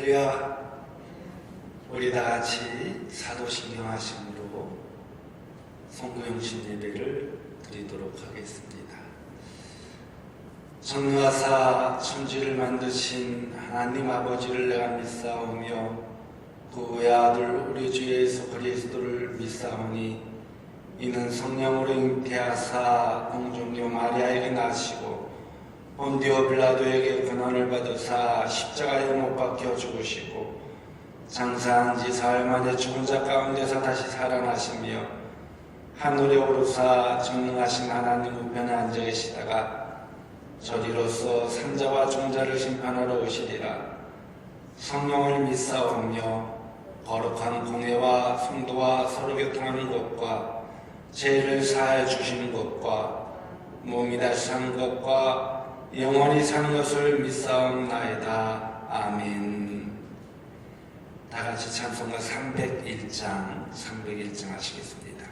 할렐루야. 우리 다 같이 사도신경 하심으로 성구영신 예배를 드리도록 하겠습니다. 전능하사 천지를 만드신 하나님 아버지를 내가 믿사오며 그 외아들 우리 주 예수 그리스도를 믿사오니 이는 성령으로 잉태하사 공중녀 마리아에게 나시고 본디오 빌라도에게 고난을 받으사 십자가에 못 박혀 죽으시고 장사한 지 사흘 만에 죽은 자 가운데서 다시 살아나시며 하늘에 오르사 전능하신 하나님 우편에 앉아 계시다가 저리로서 산자와 종자를 심판하러 오시리라. 성령을 믿사오며 거룩한 공회와 성도와 서로 교통하는 것과 죄를 사하여 주시는 것과 몸이 다시 사는 것과 영원히 사는 것을 믿사옵나이다. 아멘. 다같이 찬송가 301장 하시겠습니다.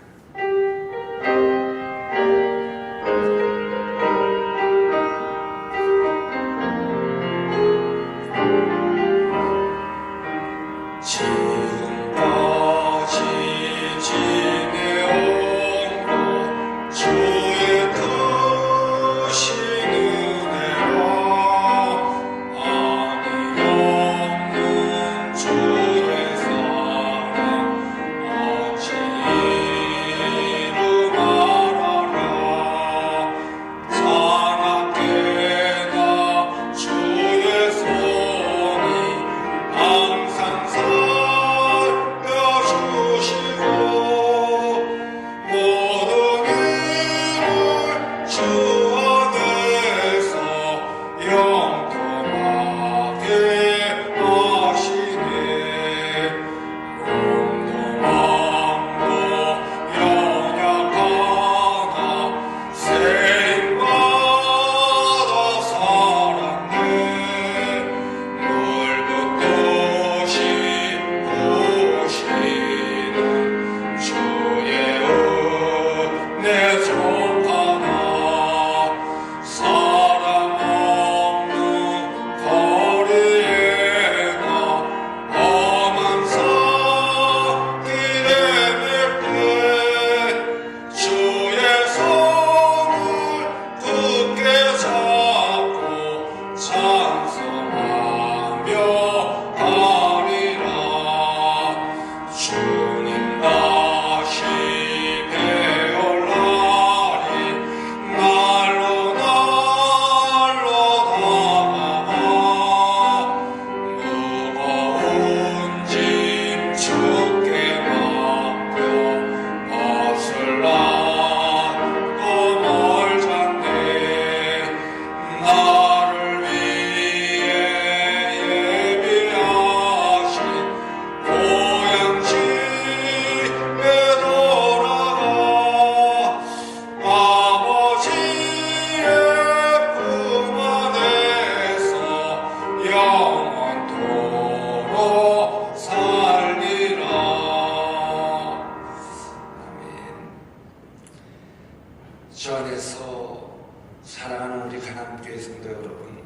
주 안에서 사랑하는 우리 가남교회 성도 여러분,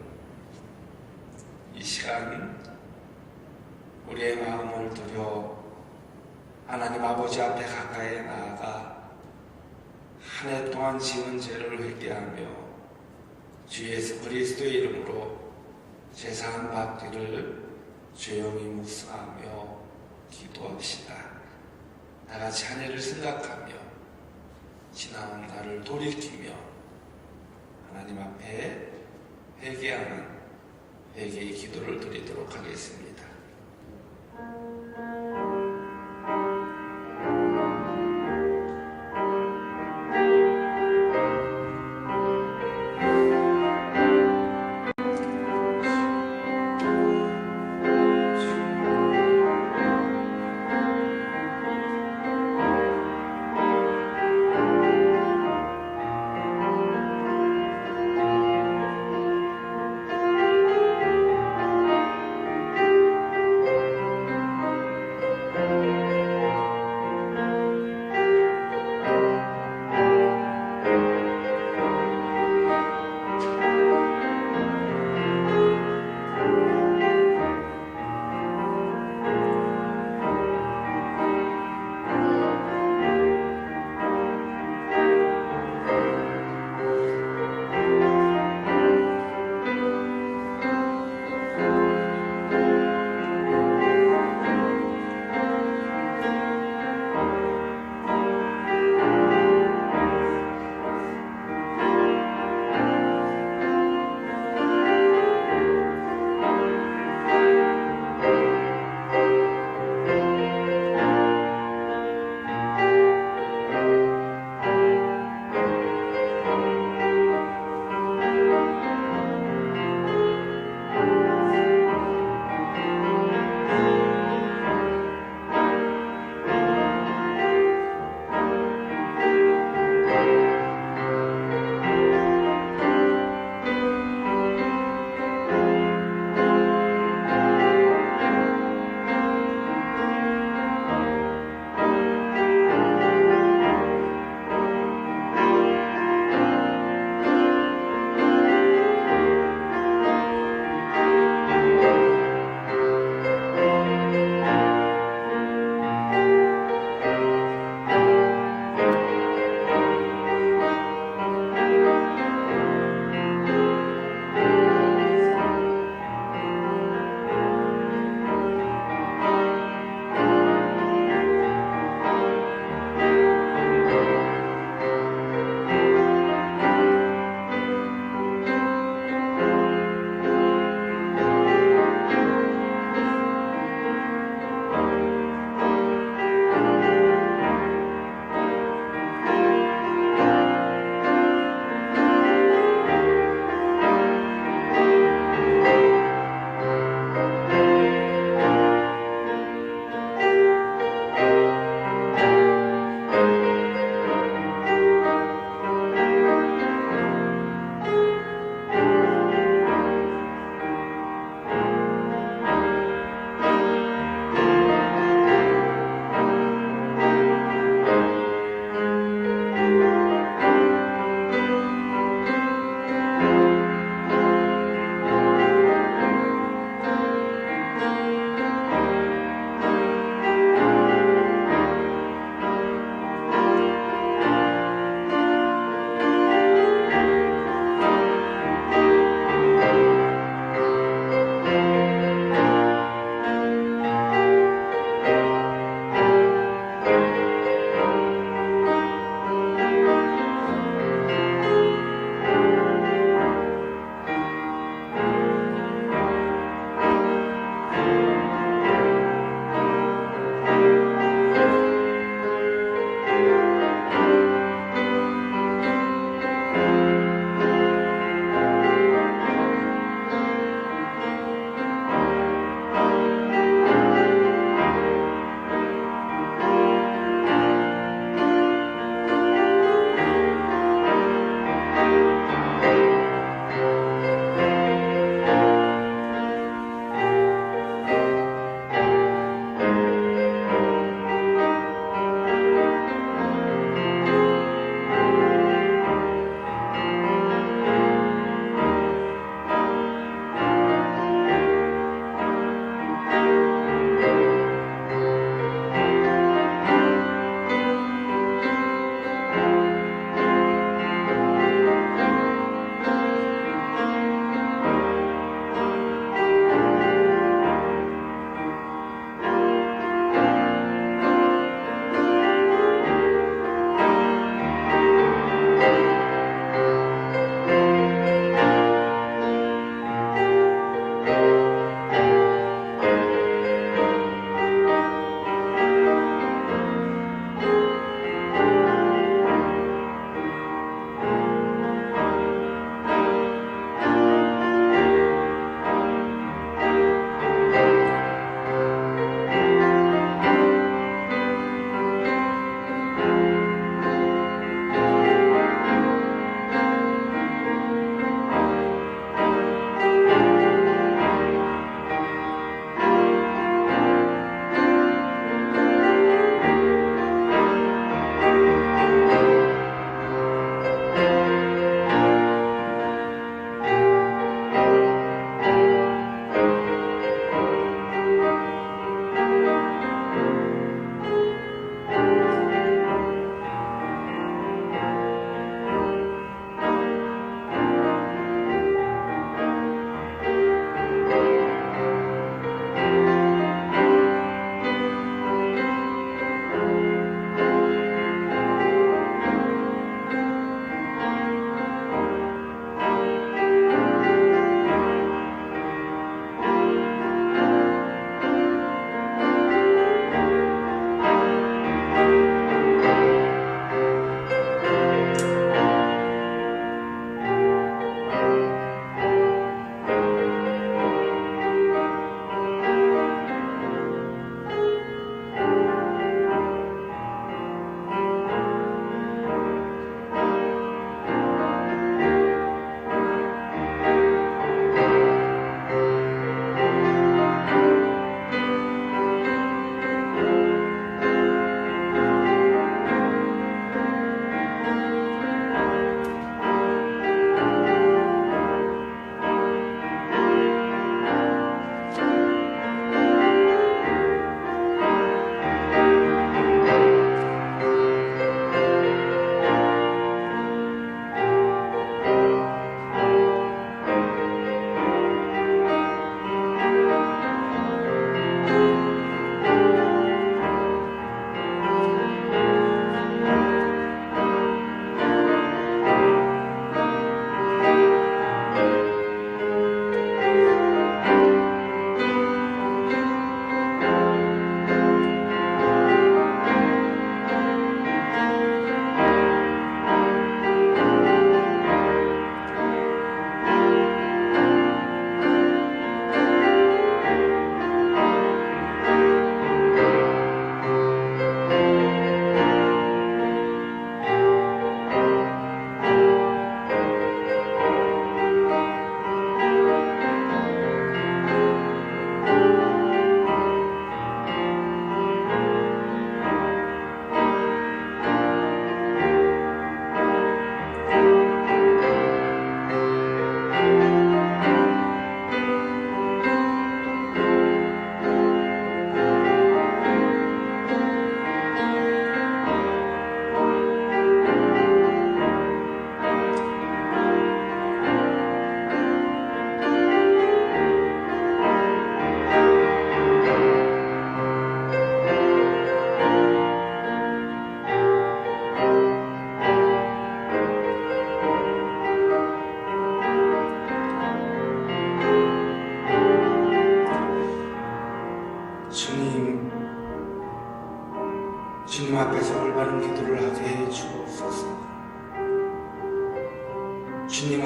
이 시간 우리의 마음을 들여 하나님 아버지 앞에 가까이 나아가 한 해 동안 지은 죄를 회개하며 주 예수 그리스도의 이름으로 제사함 받기를 조용히 묵상하며 기도합시다. 다 같이 한 해를 생각하며 지나온 날을 돌이키며 하나님 앞에 회개하는 회개의 기도를 드리도록 하겠습니다.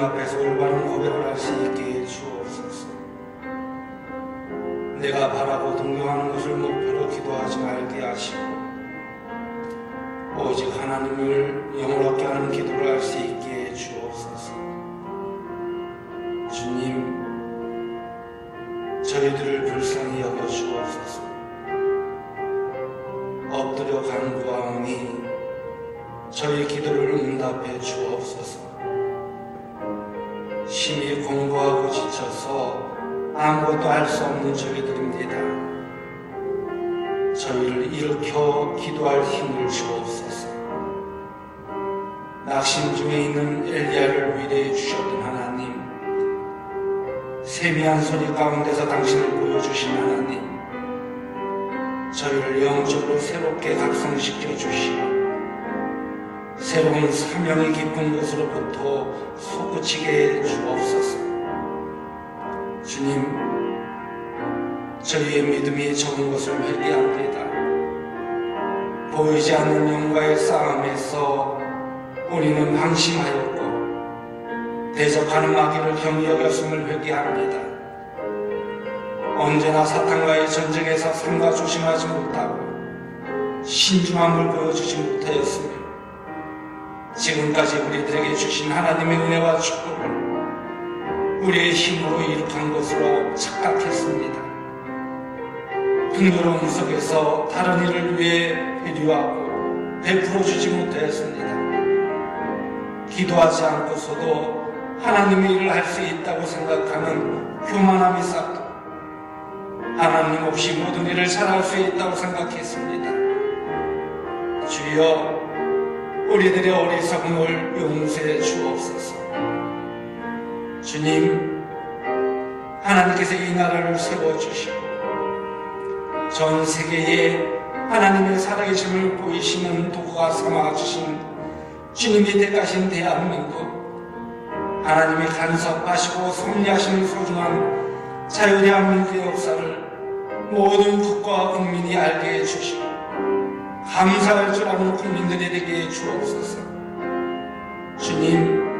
주님 앞에서 올바른 고백을 할 수 있게 해 주옵소서. 내가 바라고 동경하는 것을 목표로 기도하지 말게 하시고 오직 하나님을 영원하게 하는 기도를 할 수 있게 해 주옵소서. 주님, 저희들을 불쌍히 여겨 주옵소서. 엎드려 간구하오니 저희 기도를 응답해 주옵소서. 심히 공부하고 지쳐서 아무것도 할 수 없는 저희들입니다. 저희를 일으켜 기도할 힘을 주옵소서. 낙심 중에 있는 엘리야를 위로해 주셨던 하나님, 세미한 소리 가운데서 당신을 보여주신 하나님, 저희를 영적으로 새롭게 각성시켜 주시고 새로운 사명이 깊은 것으로부터 솟구치게 해 주옵소서. 주님, 저희의 믿음이 적은 것을 회개합니다. 보이지 않는 영과의 싸움에서 우리는 방심하였고 대적하는 마귀를 경히 여겼음을 회개합니다. 언제나 사탄과의 전쟁에서 삼가 조심하지 못하고 신중함을 보여주지 못하였으며 지금까지 우리들에게 주신 하나님의 은혜와 축복을 우리의 힘으로 이룩한 것으로 착각했습니다. 풍요로움 속에서 다른 이를 위해 배려하고 베풀어주지 못하였습니다. 기도하지 않고서도 하나님의 일을 할 수 있다고 생각하는 교만함이 쌓고 하나님 없이 모든 일을 잘할 수 있다고 생각했습니다. 주여, 우리들의 어리석음을 용서해 주옵소서. 주님, 하나님께서 이 나라를 세워주시고 전 세계에 하나님의 살아계심을 보이시는 도구가 삼아주신 주님이 택하신 대한민국, 하나님이 간섭하시고 섭리하시는 소중한 자유대한민국의 역사를 모든 국가와 국민이 알게 해주시고 감사할 줄 아는 국민들이 되게 해주옵소서. 주님,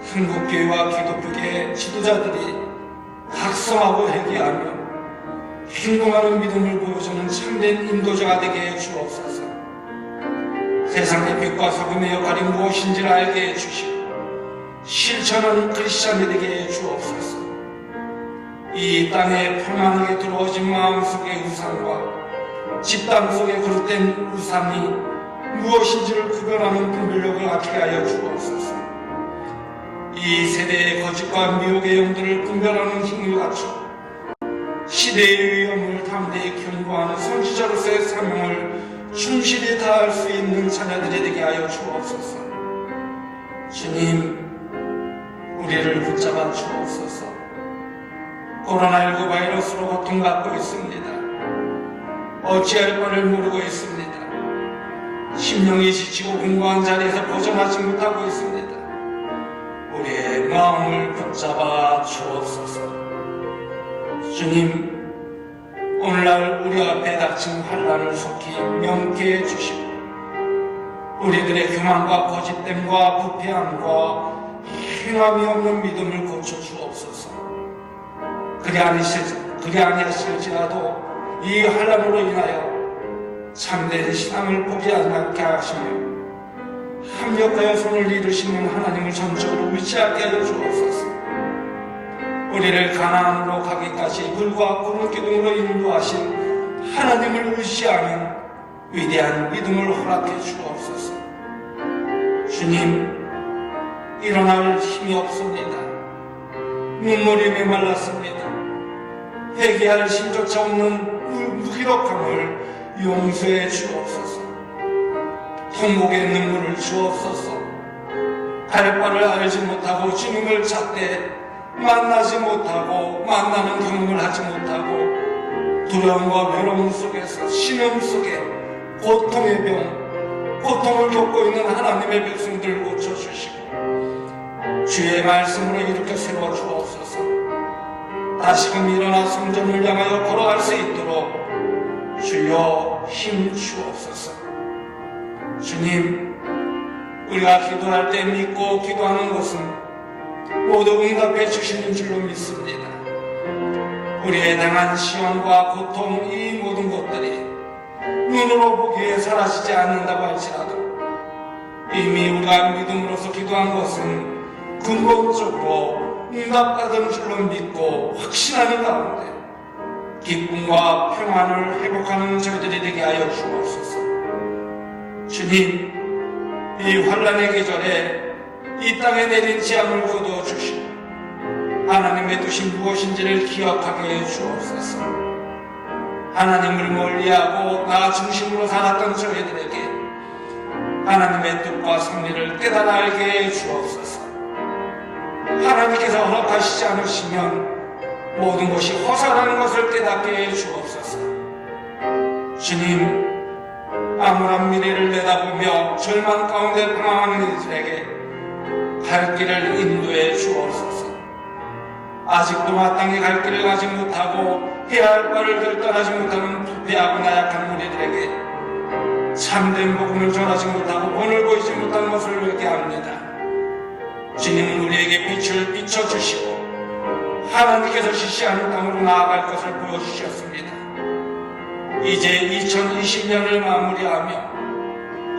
한국교회와 기독교계 지도자들이 각성하고 회개하며 행동하는 믿음을 보여주는 참된 인도자가 되게 해주옵소서. 세상의 빛과 소금의 역할이 무엇인지를 알게 해주시고 실천하는 크리스찬이 되게 해주옵소서. 이 땅에 평안하게 들어오진 마음속의 우상과 집단 속에 그릇된 우상이 무엇인지를 구별하는 분별력을 갖게 하여 주옵소서. 이 세대의 거짓과 미혹의 영들을 분별하는 힘을 갖추어 시대의 위험을 담대히 경고하는 선지자로서의 사명을 충실히 다할 수 있는 자녀들이 되게 하여 주옵소서. 주님, 우리를 붙잡아 주옵소서. 코로나19 바이러스로 고통받고 있습니다. 어찌할 바를 모르고 있습니다. 심령이 지치고 공고한 자리에서 벗어나지 못하고 있습니다. 우리의 마음을 붙잡아 주옵소서. 주님, 오늘날 우리 앞에 닥친 환난을 속히 명쾌해 주시고 우리들의 교만과 거짓됨과 부패함과 행함이 없는 믿음을 고쳐 주옵소서. 그리 아니하실지라도 이 환난으로 인하여 참된 신앙을 포기하지 않게 하시며 합력하여 손을 이루시는 하나님을 전적으로 의지하게 하여 주옵소서. 우리를 가나안으로 가기까지 물과 구름 기둥으로 인도하신 하나님을 의지하는 위대한 믿음을 허락해 주옵소서. 주님, 일어날 힘이 없습니다. 눈물이 메말랐습니다. 회개할 힘조차 없는 무기력함을 용서해 주옵소서. 통곡의 눈물을 주옵소서. 갈 바를 알지 못하고 주님을 찾되 만나지 못하고 만나는 경험을 하지 못하고 두려움과 외로움 속에서 신음 속에 고통의 병, 고통을 겪고 있는 하나님의 백성들을 고쳐주시고 주의 말씀으로 일으켜 세워주옵소서. 다시금 일어나 성전을 향하여 걸어갈 수 있도록 주여 힘 주옵소서. 주님, 우리가 기도할 때 믿고 기도하는 것은 모두 응답해 주시는 줄로 믿습니다. 우리의 당한 시험과 고통, 이 모든 것들이 눈으로 보기에 사라지지 않는다고 할지라도 이미 우리가 믿음으로써 기도한 것은 근본적으로 응답받은 줄로 믿고 확신하는 가운데 기쁨과 평안을 회복하는 저희들이 되게 하여 주옵소서. 주님, 이 환난의 계절에 이 땅에 내린 재앙을 거두어 주시고 하나님의 뜻이 무엇인지를 기억하게 해 주옵소서. 하나님을 멀리하고 나 중심으로 살았던 저희들에게 하나님의 뜻과 섭리를 깨달아 알게 해 주옵소서. 하나님께서 허락하시지 않으시면 모든 것이 허사라는 것을 깨닫게 해 주옵소서. 주님, 암울한 미래를 내다보며 절망 가운데 방황하는 이들에게 갈 길을 인도해 주옵소서. 아직도 마땅히 갈 길을 가지 못하고 해야 할 바를 결단하지 못하는 부패하고 나약한 우리들에게 참된 복음을 전하지 못하고 본을 보이지 못한 것을 회개합니다. 주님은 우리에게 빛을 비춰주시고 하나님께서 지시하는 땅으로 나아갈 것을 보여주셨습니다. 이제 2020년을 마무리하며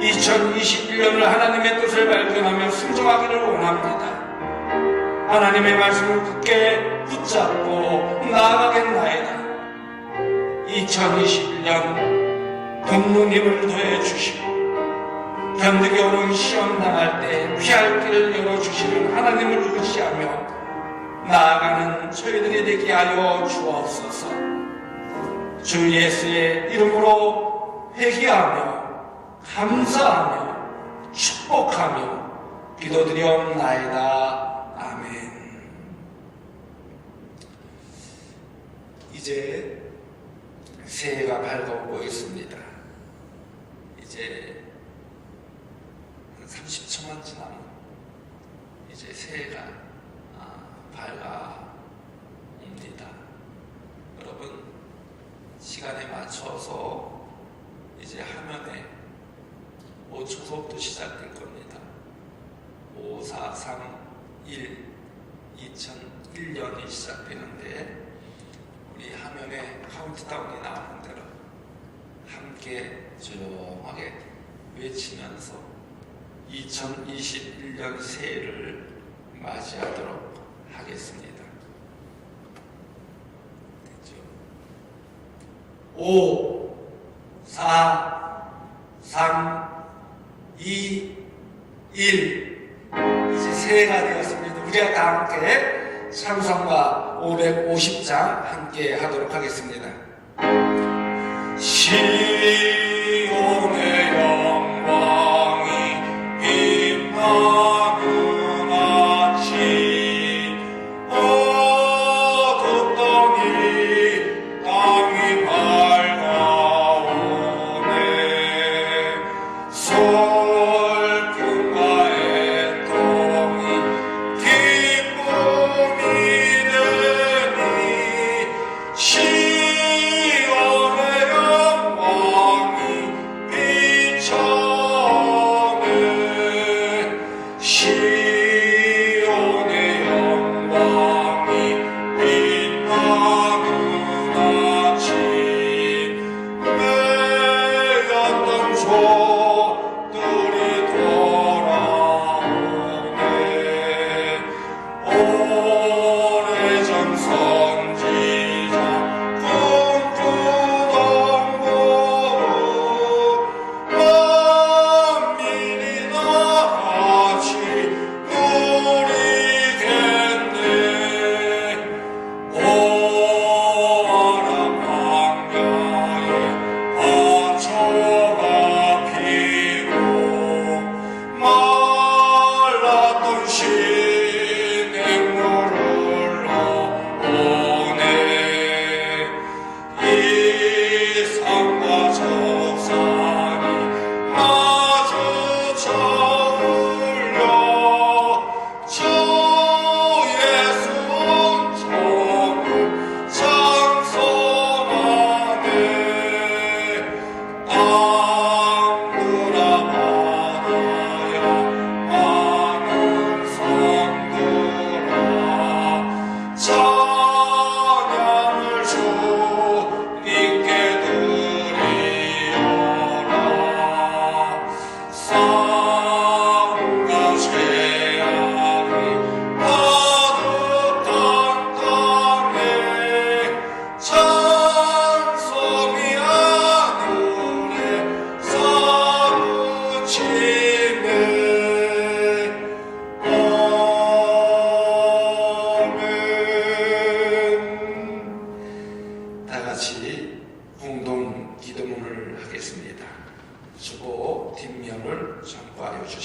2021년을 하나님의 뜻을 발견하며 순종하기를 원합니다. 하나님의 말씀을 굳게 붙잡고 나아가겠나이다. 2021년 돕는 힘을 더해 주시고 견디기 어려운 시험 당할 때 피할 길을 열어주시는 하나님을 의지하며 나아가는 저희들이 되게 하여 주옵소서. 주 예수의 이름으로 회개하며 감사하며 축복하며 기도드리옵나이다. 아멘. 이제 새해가 밝아오고 있습니다. 이제 30초만 지나면 이제 새해가 밝아옵니다. 여러분, 시간에 맞춰서 이제 화면에 5초서부터 시작될 겁니다. 5, 4, 3, 1, 2001년이 시작되는데 우리 화면에 카운트다운이 나오는 대로 함께 조용하게 외치면서 2021년 새해를 맞이하도록 하겠습니다. 됐죠? 5, 4, 3, 2, 1. 이제 새해가 되었습니다. 우리가 다 함께 찬송가 550장 함께 하도록 하겠습니다. 시온의 영광이 빛나는 아침, 어둡더니 땅이 밝아오네. 슬픔과 애통이 기쁨이 되니 시온의 영광이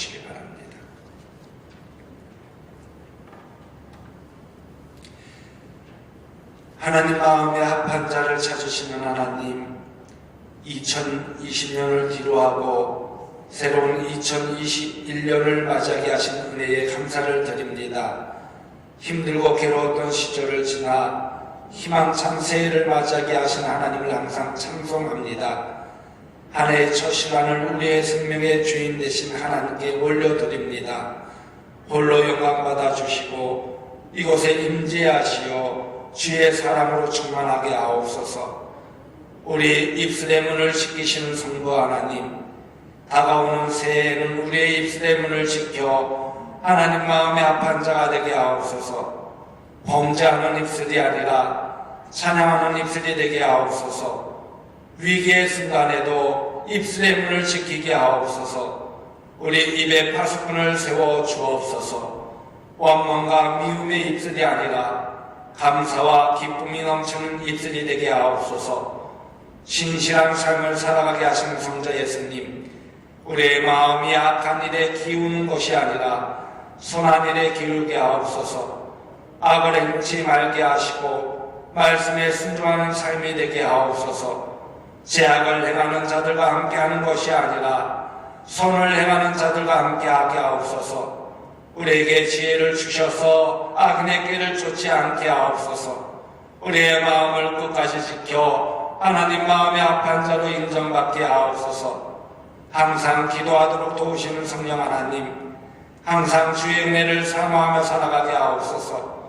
보시기 바랍니다. 하나님 마음에 합한 자를 찾으시는 하나님, 2020년을 뒤로하고 새로운 2021년을 맞이하게 하신 은혜에 감사를 드립니다. 힘들고 괴로웠던 시절을 지나 희망찬 새해를 맞이하게 하신 하나님을 항상 찬송합니다. 한 해의 첫 시간을 우리의 생명의 주인 되신 하나님께 올려드립니다. 홀로 영광 받아주시고 이곳에 임재하시어 주의 사랑으로 충만하게 하옵소서. 우리 입술의 문을 지키시는 성부 하나님, 다가오는 새해에는 우리의 입술의 문을 지켜 하나님 마음에 합한 자가 되게 하옵소서. 범죄하는 입술이 아니라 찬양하는 입술이 되게 하옵소서. 위기의 순간에도 입술의 문을 지키게 하옵소서. 우리 입에 파수꾼을 세워 주옵소서. 원망과 미움의 입술이 아니라 감사와 기쁨이 넘치는 입술이 되게 하옵소서. 신실한 삶을 살아가게 하시는 성자 예수님, 우리의 마음이 악한 일에 기우는 것이 아니라 선한 일에 기울게 하옵소서. 악을 행치 말게 하시고 말씀에 순종하는 삶이 되게 하옵소서. 죄악을 행하는 자들과 함께하는 것이 아니라 선을 행하는 자들과 함께하게 하옵소서. 우리에게 지혜를 주셔서 악인의 꾀를 쫓지 않게 하옵소서. 우리의 마음을 끝까지 지켜 하나님 마음에 합한 자로 인정받게 하옵소서. 항상 기도하도록 도우시는 성령 하나님, 항상 주의 은혜를 사모하며 살아가게 하옵소서.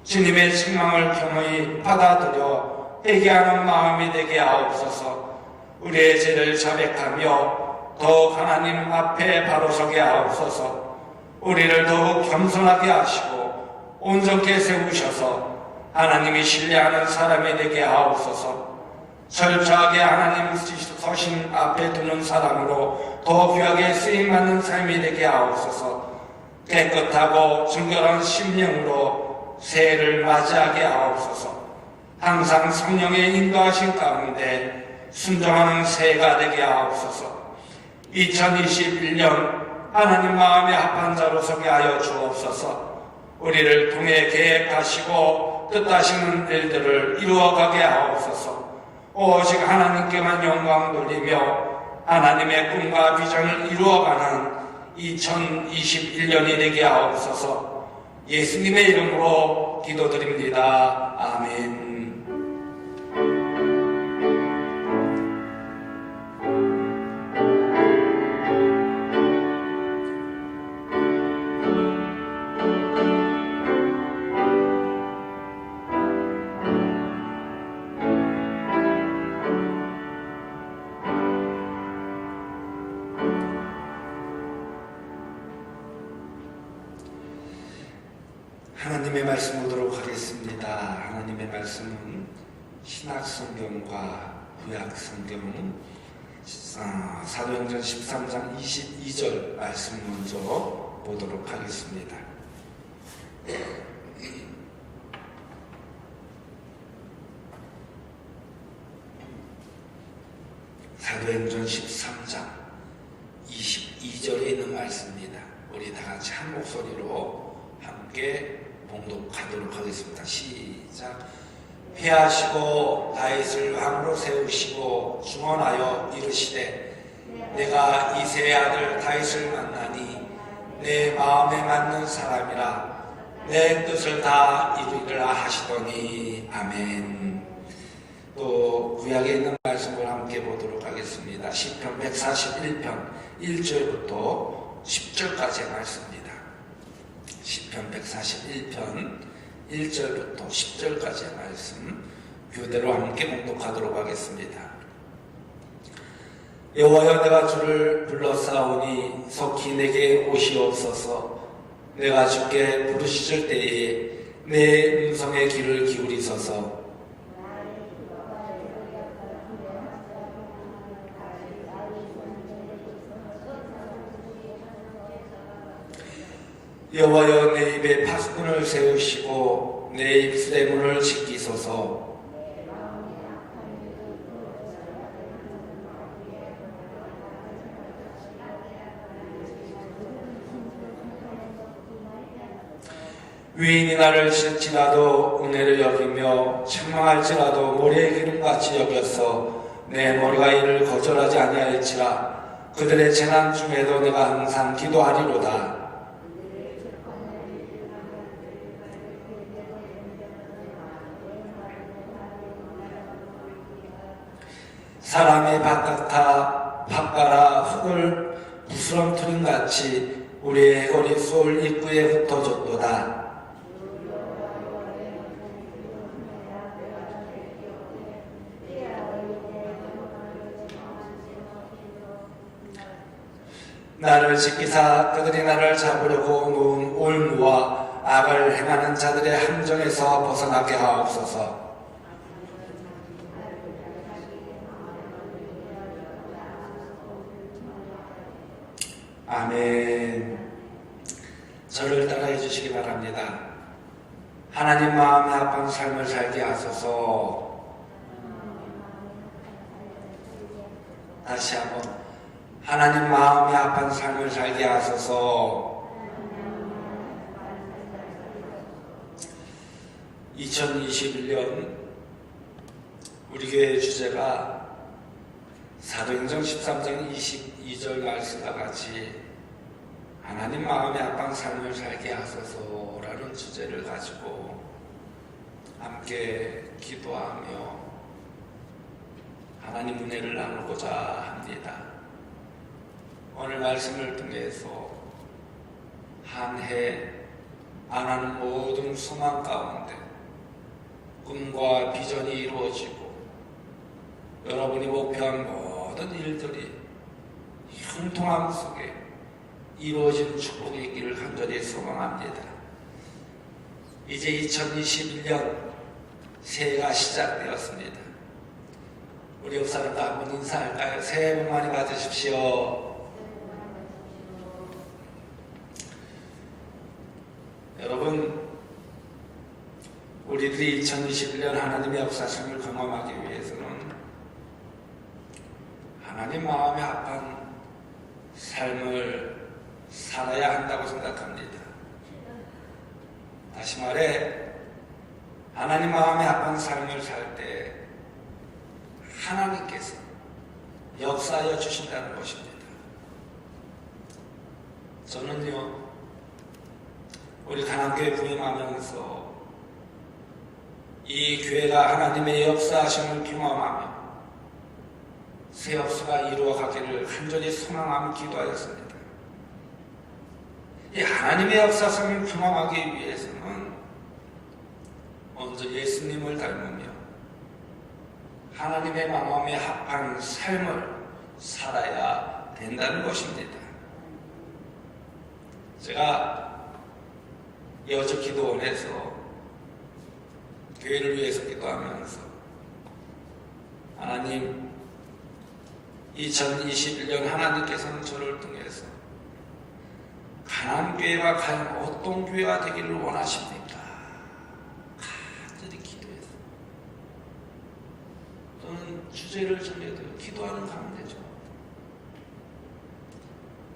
주님의 책망을 겸허히 받아들여 회개하는 마음이 되게 하옵소서. 우리의 죄를 자백하며 더욱 하나님 앞에 바로 서게 하옵소서. 우리를 더욱 겸손하게 하시고 온전케 세우셔서 하나님이 신뢰하는 사람이 되게 하옵소서. 철저하게 하나님 서신 앞에 두는 사람으로 더 귀하게 쓰임받는 삶이 되게 하옵소서. 깨끗하고 정결한 심령으로 새해를 맞이하게 하옵소서. 항상 성령의 인도하신 가운데 순종하는 새해가 되게 하옵소서. 2021년 하나님 마음에 합한 자로 서게 하여 주옵소서. 우리를 통해 계획하시고 뜻하시는 일들을 이루어가게 하옵소서. 오직 하나님께만 영광 돌리며 하나님의 꿈과 비전을 이루어가는 2021년이 되게 하옵소서. 예수님의 이름으로 기도드립니다. 아멘. 하나님의 말씀 보도록 하겠습니다. 하나님의 말씀은 신약성경과 구약성경 사도행전 13장 22절 말씀 먼저 보도록 하겠습니다. 사도행전 13장 22절에 있는 말씀입니다. 우리 다 같이 한 목소리로 함께 봉독하도록 하겠습니다. 시작. 회하시고 다윗을 왕으로 세우시고 중언하여 이르시되 내가 이새의 아들 다윗을 만나니 내 마음에 맞는 사람이라 내 뜻을 다 이루리라 하시더니 아멘. 또 구약에 있는 말씀을 함께 보도록 하겠습니다. 시편 141편 1절부터 10절까지의 말씀입니다. 시편 141편 1절부터 10절까지의 말씀 교대로 함께 봉독하도록 하겠습니다. 여호와여, 내가 주를 불러싸우니 속히 내게 오시옵소서. 내가 주께 부르짖을 때에 내 음성의 귀를 기울이소서. 여호와여, 내 입에 파수꾼을 세우시고 내 입술의 문을 지키소서. 위인이 나를 칠지라도 은혜를 여기며 책망할지라도 모래의 기름같이 여겼어 내 머리가 이를 거절하지 아니하였지라. 그들의 재난 중에도 내가 항상 기도하리로다. 사람의 바깥아 바깥아 흙을 부스럼틀인같이 우리의 해골이 소울 입구에 흩어졌도다. 나를 지키사 그들이 나를 잡으려고 놓은 올무와 악을 행하는 자들의 함정에서 벗어나게 하옵소서. 아멘. 저를 따라해 주시기 바랍니다. 하나님 마음에 합한 삶을 살게 하소서. 다시 한번. 하나님 마음에 합한 삶을 살게 하소서. 2021년 우리 교회 주제가 사도행전 13장 22절 말씀과 같이 하나님 마음에 합한 삶을 살게 하소서라는 주제를 가지고 함께 기도하며 하나님 은혜를 나누고자 합니다. 오늘 말씀을 통해서 한 해 안 하는 모든 소망 가운데 꿈과 비전이 이루어지고 여러분이 목표한 모든 일들이 형통함 속에 이루어지는 축복이 있기를 간절히 소망합니다. 이제 2021년 새해가 시작되었습니다. 우리 옆 사람과 한번 인사할까요? 새해 복 많이 받으십시오. 여러분, 우리들이 2021년 하나님의 역사심을 경험하기 위해서는 하나님 마음에 합한 삶을 살아야 한다고 생각합니다. 다시 말해, 하나님 마음에 합한 삶을 살 때 하나님께서 역사하여 주신다는 것입니다. 저는요, 우리 가남교회 부임하면서 이 교회가 하나님의 역사하심을 경험하며 새 역사가 이루어가기를 간절히 소망하며 기도하였습니다. 이 하나님의 역사성을 경험하기 위해서는 먼저 예수님을 닮으며 하나님의 마음에 합한 삶을 살아야 된다는 것입니다. 제가 여주 기도원에서 교회를 위해서 기도하면서 하나님, 2021년 하나님께서는 저를 통해서 가난교회가 과연 어떤 교회가 되기를 원하십니까? 간절히 기도해서 또는 주제를 정해도 기도하는 가운데죠.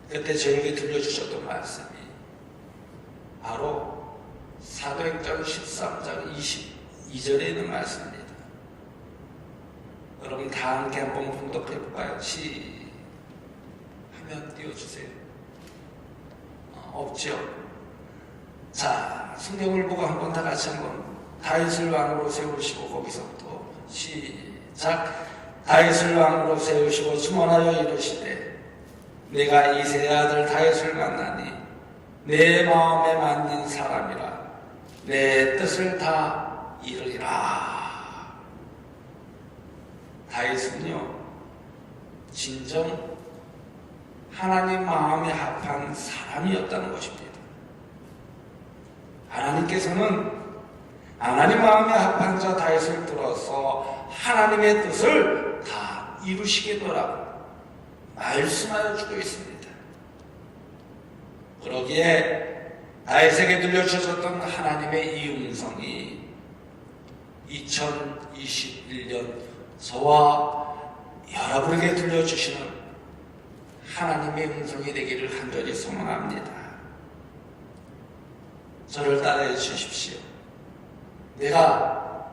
그때 저에게 들려주셨던 말씀이 바로 사도행전 13장 22절에 있는 말씀입니다. 여러분 다 함께 한번 분독해 볼까요? 하면 띄워주세요. 없죠? 자, 성경을 보고 한번 다 같이 한번 다윗을 왕으로 세우시고 거기서부터 시작. 다윗을 왕으로 세우시고 주문하여 이르시되 내가 이새의 아들 다윗을 만나니 내 마음에 맞는 사람이라 내 뜻을 다 이루리라. 다윗은요, 진정 하나님 마음에 합한 사람이었다는 것입니다. 하나님께서는 하나님 마음에 합한 자 다윗을 들어서 하나님의 뜻을 다 이루시겠노라고 말씀하여 주고 있습니다. 그러기에 다윗에게 들려주셨던 하나님의 이 음성이 2021년 저와 여러분에게 들려주시는 하나님의 음성이 되기를 간절히 소망합니다. 저를 따라해 주십시오. 내가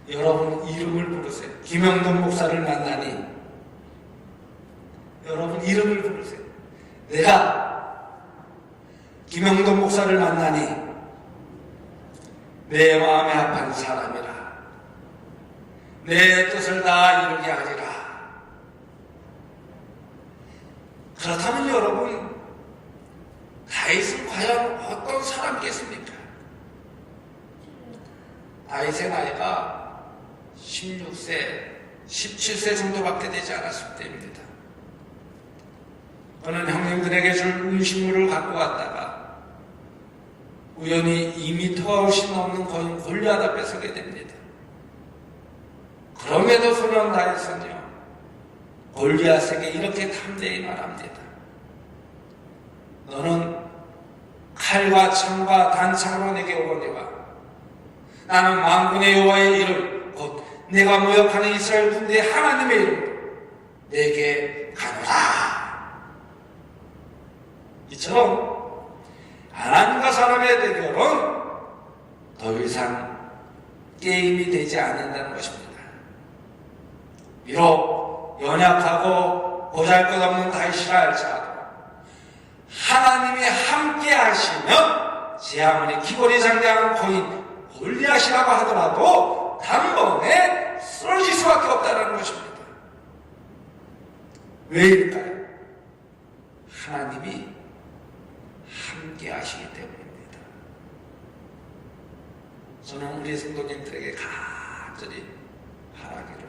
여러분 이름을 부르세요. 김영돈 목사를 만나니 여러분 이름을 부르세요. 내가 김영돈 목사를 만나니 내 마음에 합한 사람이라 내 뜻을 다 이루게 하리라. 그렇다면 여러분, 다윗은 과연 어떤 사람이겠습니까? 다윗의 나이가 16세, 17세 정도밖에 되지 않았을 때입니다. 그는 형님들에게 줄 음식물을 갖고 왔다가 우연히 2미터가 훨씬 넘는 거인 골리앗 앞에 서게 됩니다. 그럼에도 소년 다윗은요, 골리앗에게 이렇게 담대히 말합니다. 너는 칼과 창과 단창으로 내게 오거니와 나는 만군의 여호와의 이름 곧 내가 모욕하는 이스라엘 군대의 하나님의 이름 내게 가노라. 이처럼 하나님과 사람의 대결은 더 이상 게임이 되지 않는다는 것입니다. 비록 연약하고 보잘것없는 다윗이라 할지라도 하나님이 함께 하시면 제 아무리 기골이 장대한 거인 골리앗이라고 하더라도 단번에 쓰러질 수밖에 없다는 것입니다. 왜일까요? 하나님이 함께 하시기 때문입니다. 저는 우리 성도님들에게 간절히 바라기를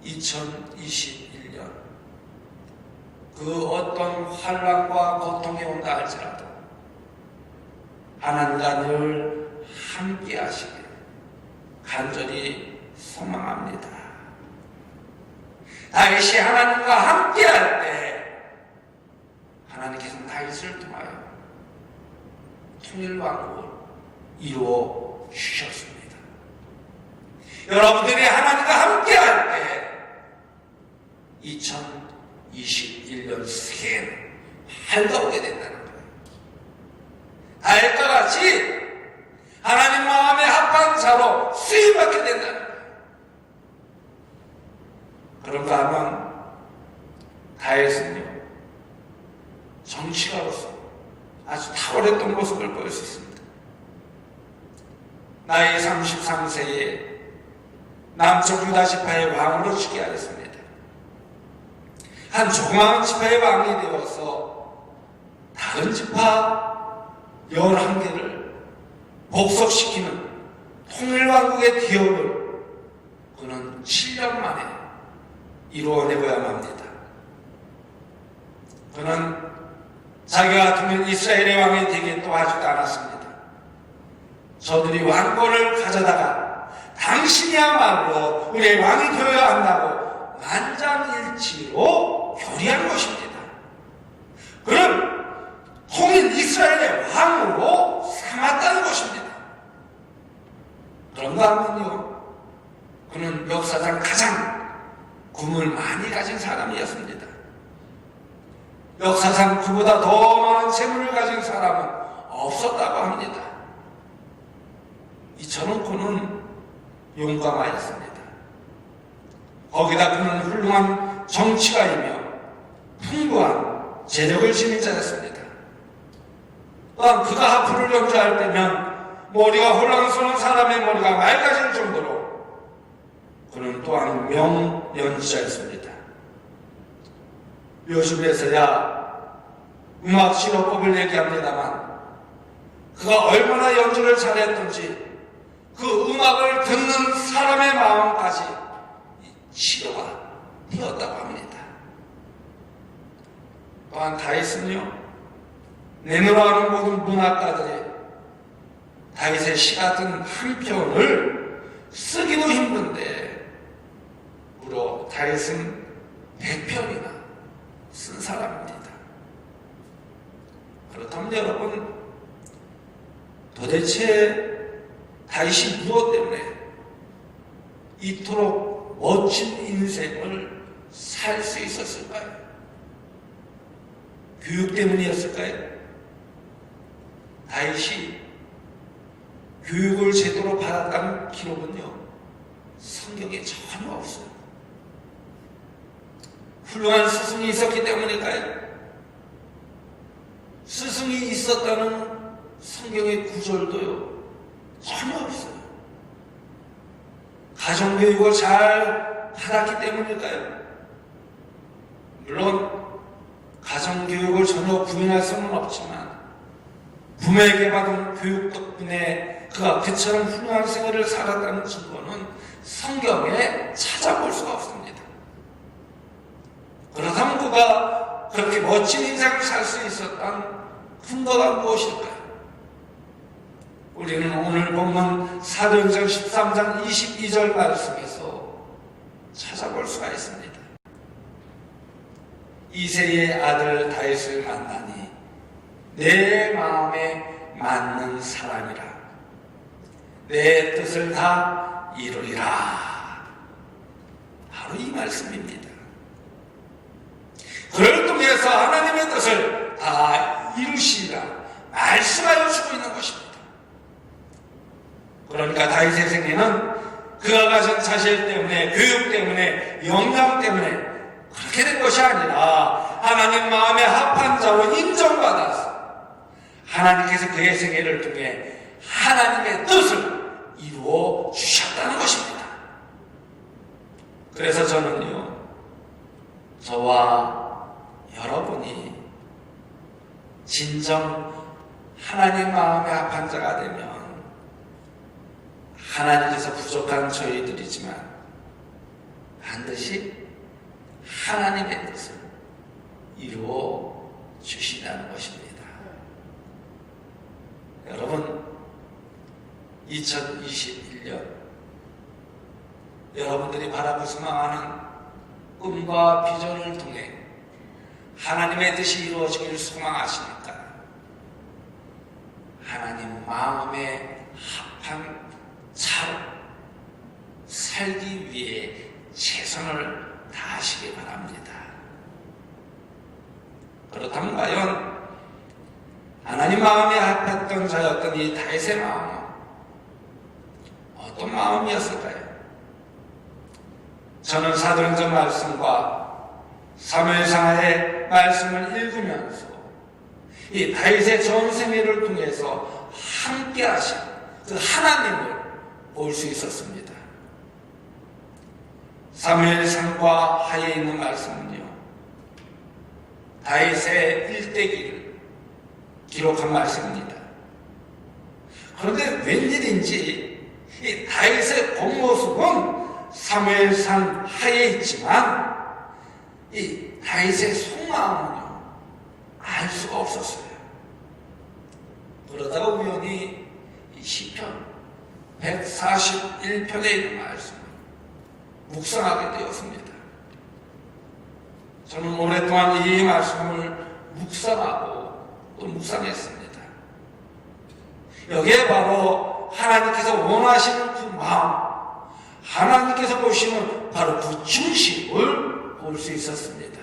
2021년 그 어떤 환난과 고통이 온다 할지라도 하나님과 늘 함께 하시길 간절히 소망합니다. 다윗이 하나님과 함께 할 때 하나님께서는 다윗을 통하여 통일왕국을 이루어 주셨습니다. 여러분들이 하나님과 함께 할 때 2021년 새해는 밝아오게 된다는 거예요. 다윗과 같이 하나님 마음에 합한 자로 쓰임받게 된다는 거예요. 그런가 하면 다윗은요, 정치가로서 아주 탁월했던 모습을 보일 수 있습니다. 나이 33세에 남쪽 유다 지파의 왕으로 즉위 하였습니다. 한 조그마한 지파의 왕이 되어서 다른 지파 11개를 복속시키는 통일왕국의 기업을 그는 7년 만에 이루어내고야 합니다. 그는 자기가 같으면 이스라엘의 왕이 되겠다고 하지도 않았습니다. 저들이 왕권을 가져다가 당신이야말로 우리의 왕이 되어야 한다고 만장일치로 결의한 것입니다. 그는 통일 이스라엘의 왕으로 삼았다는 것입니다. 그런가 하면요, 그는 역사상 가장 금을 많이 가진 사람이었습니다. 역사상 그보다 더 많은 재물을 가진 사람은 없었다고 합니다. 이처럼 그는 용감하였습니다. 거기다 그는 훌륭한 정치가이며 풍부한 재력을 지닌 자였습니다. 또한 그가 하프를 연주할 때면 머리가 혼란스러운 사람의 머리가 맑아질 정도로 그는 또한 명연주자였습니다. 요즘에서야 음악 실효법을 얘기합니다만 그가 얼마나 연주를 잘했던지 그 음악을 듣는 사람의 마음까지 치료가 되었다고 합니다. 또한 다윗은요, 내노라는 모든 문학가들이 다윗의 시 같은 한 편을 쓰기도 힘든데 무려 다윗은 100편이나 쓴 사람입니다. 그렇다면 여러분, 도대체 다윗이 무엇 때문에 이토록 멋진 인생을 살 수 있었을까요? 교육 때문이었을까요? 다윗이 교육을 제대로 받았다는 기록은요, 성경에 전혀 없어요. 훌륭한 스승이 있었기 때문일까요? 스승이 있었다는 성경의 구절도요, 전혀 없어요. 가정교육을 잘 받았기 때문일까요? 물론 가정교육을 전혀 부인할 수는 없지만 부모에게 받은 교육 덕분에 그가 그처럼 훌륭한 생활을 살았다는 증거는 성경에 찾아볼 수가 없습니다. 그렇다면 그가 그렇게 멋진 인생을 살 수 있었던 근거가 무엇일까요? 우리는 오늘 본문 사도행전 13장 22절 말씀에서 찾아볼 수가 있습니다. 이새의 아들 다윗을 만나니 내 마음에 맞는 사람이라, 내 뜻을 다 이루리라. 바로 이 말씀입니다. 그를 통해서 하나님의 뜻을 다 이루시리라 말씀하여 주고 있는 것입니다. 그러니까 다윗의 생애는 그가 가진 자질 때문에, 교육 때문에, 역량 때문에 그렇게 된 것이 아니라 하나님 마음에 합한 자로 인정받아서 하나님께서 그의 생애를 통해 하나님의 뜻을 이루어 주셨다는 것입니다. 그래서 저는요, 저와 여러분이 진정 하나님 마음에 합한 자가 되면 하나님께서 부족한 저희들이지만 반드시 하나님의 뜻을 이루어 주신다는 것입니다. 여러분, 2021년 여러분들이 바라고 소망하는 꿈과 비전을 통해 하나님의 뜻이 이루어지기를 소망하시니까 하나님 마음에 합한 차로 살기 위해 최선을 다하시기 바랍니다. 그렇다면 과연 하나님 마음에 합했던 자였던 이 다윗의 마음은 어떤 마음이었을까요? 저는 사도행전 말씀과 사무엘상하의 말씀을 읽으면서 이 다윗의 전 생애를 통해서 함께 하신 그 하나님을 볼 수 있었습니다. 사무엘상과 하에 있는 말씀은요, 다윗의 일대기를 기록한 말씀입니다. 그런데 웬일인지 이 다윗의 겉모습은 사무엘상 하에 있지만 이 다윗의 속마음은요, 알 수가 없었어요. 그러다가 우연히 이 시편 141편에 있는 말씀을 묵상하게 되었습니다. 저는 오랫동안 이 말씀을 묵상하고 또 묵상했습니다. 여기에 바로 하나님께서 원하시는 그 마음, 하나님께서 보시는 바로 그 중심을 볼 수 있었습니다.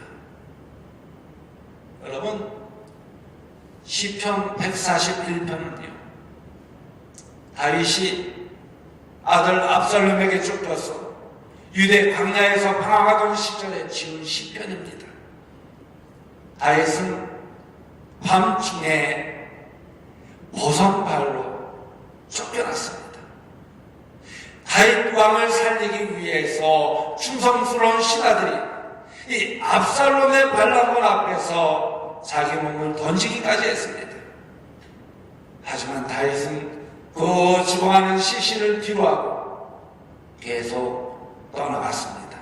여러분, 시편 141편은요, 다윗이 아들 압살롬에게 쫓겨서 유대 광야에서 방황하던 시절에 지은 시편입니다. 다윗은 밤중에 버선발로 쫓겨났습니다. 다윗 왕을 살리기 위해서 충성스러운 신하들이 이 압살롬의 반란군 앞에서 자기 몸을 던지기까지 했습니다. 하지만 다윗은 그 죽어가는 시신을 뒤로하고 계속 떠나갔습니다.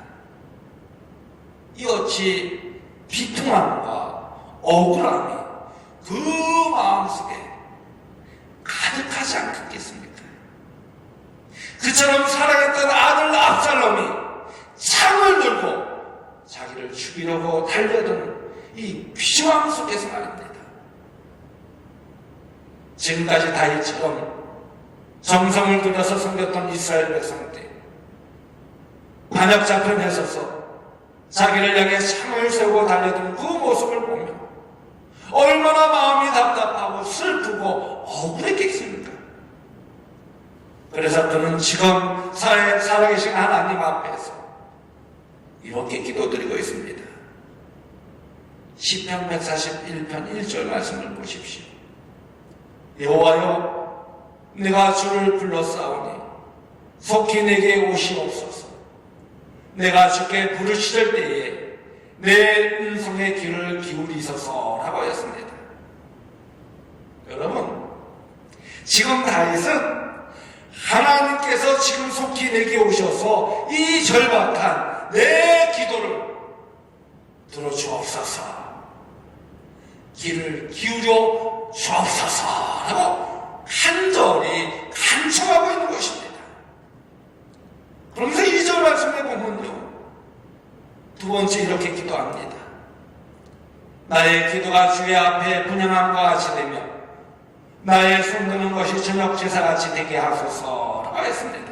이어치 비통함과 억울함이 그 마음속에 가득하지 않겠습니까? 그처럼 사랑했던 아들 압살롬이 창을 들고 자기를 죽이려고 달려드는 이 비정함 속에서 말입니다. 지금까지 다윗처럼 정성을 들여서 섬겼던 이스라엘 백성들, 반역자편에 서서 자기를 향해 창을 세우고 달려든 그 모습을 보며 얼마나 마음이 답답하고 슬프고 저는 지금 살아계신 하나님 앞에서 이렇게 기도드리고 있습니다. 시편 141편 1절 말씀을 보십시오. 여호와여, 내가 주를 불러싸오니 속히 내게 오시옵소서. 내가 주께 부르짖을 때에 내 음성의 귀를 기울이소서라고 하였습니다. 여러분, 지금 다윗은 하나님께서 지금 속히 내게 오셔서 이 절박한 내 기도를 들어주옵소서, 귀를 기울여 주옵소서라고 간절히 간청하고 있는 것입니다. 그러면서 2절 말씀에 보면요, 두 번째 이렇게 기도합니다. 나의 기도가 주의 앞에 분향함과 같이 되며 나의 손드는 것이 저녁 제사같이 되게 하소서라고 했습니다.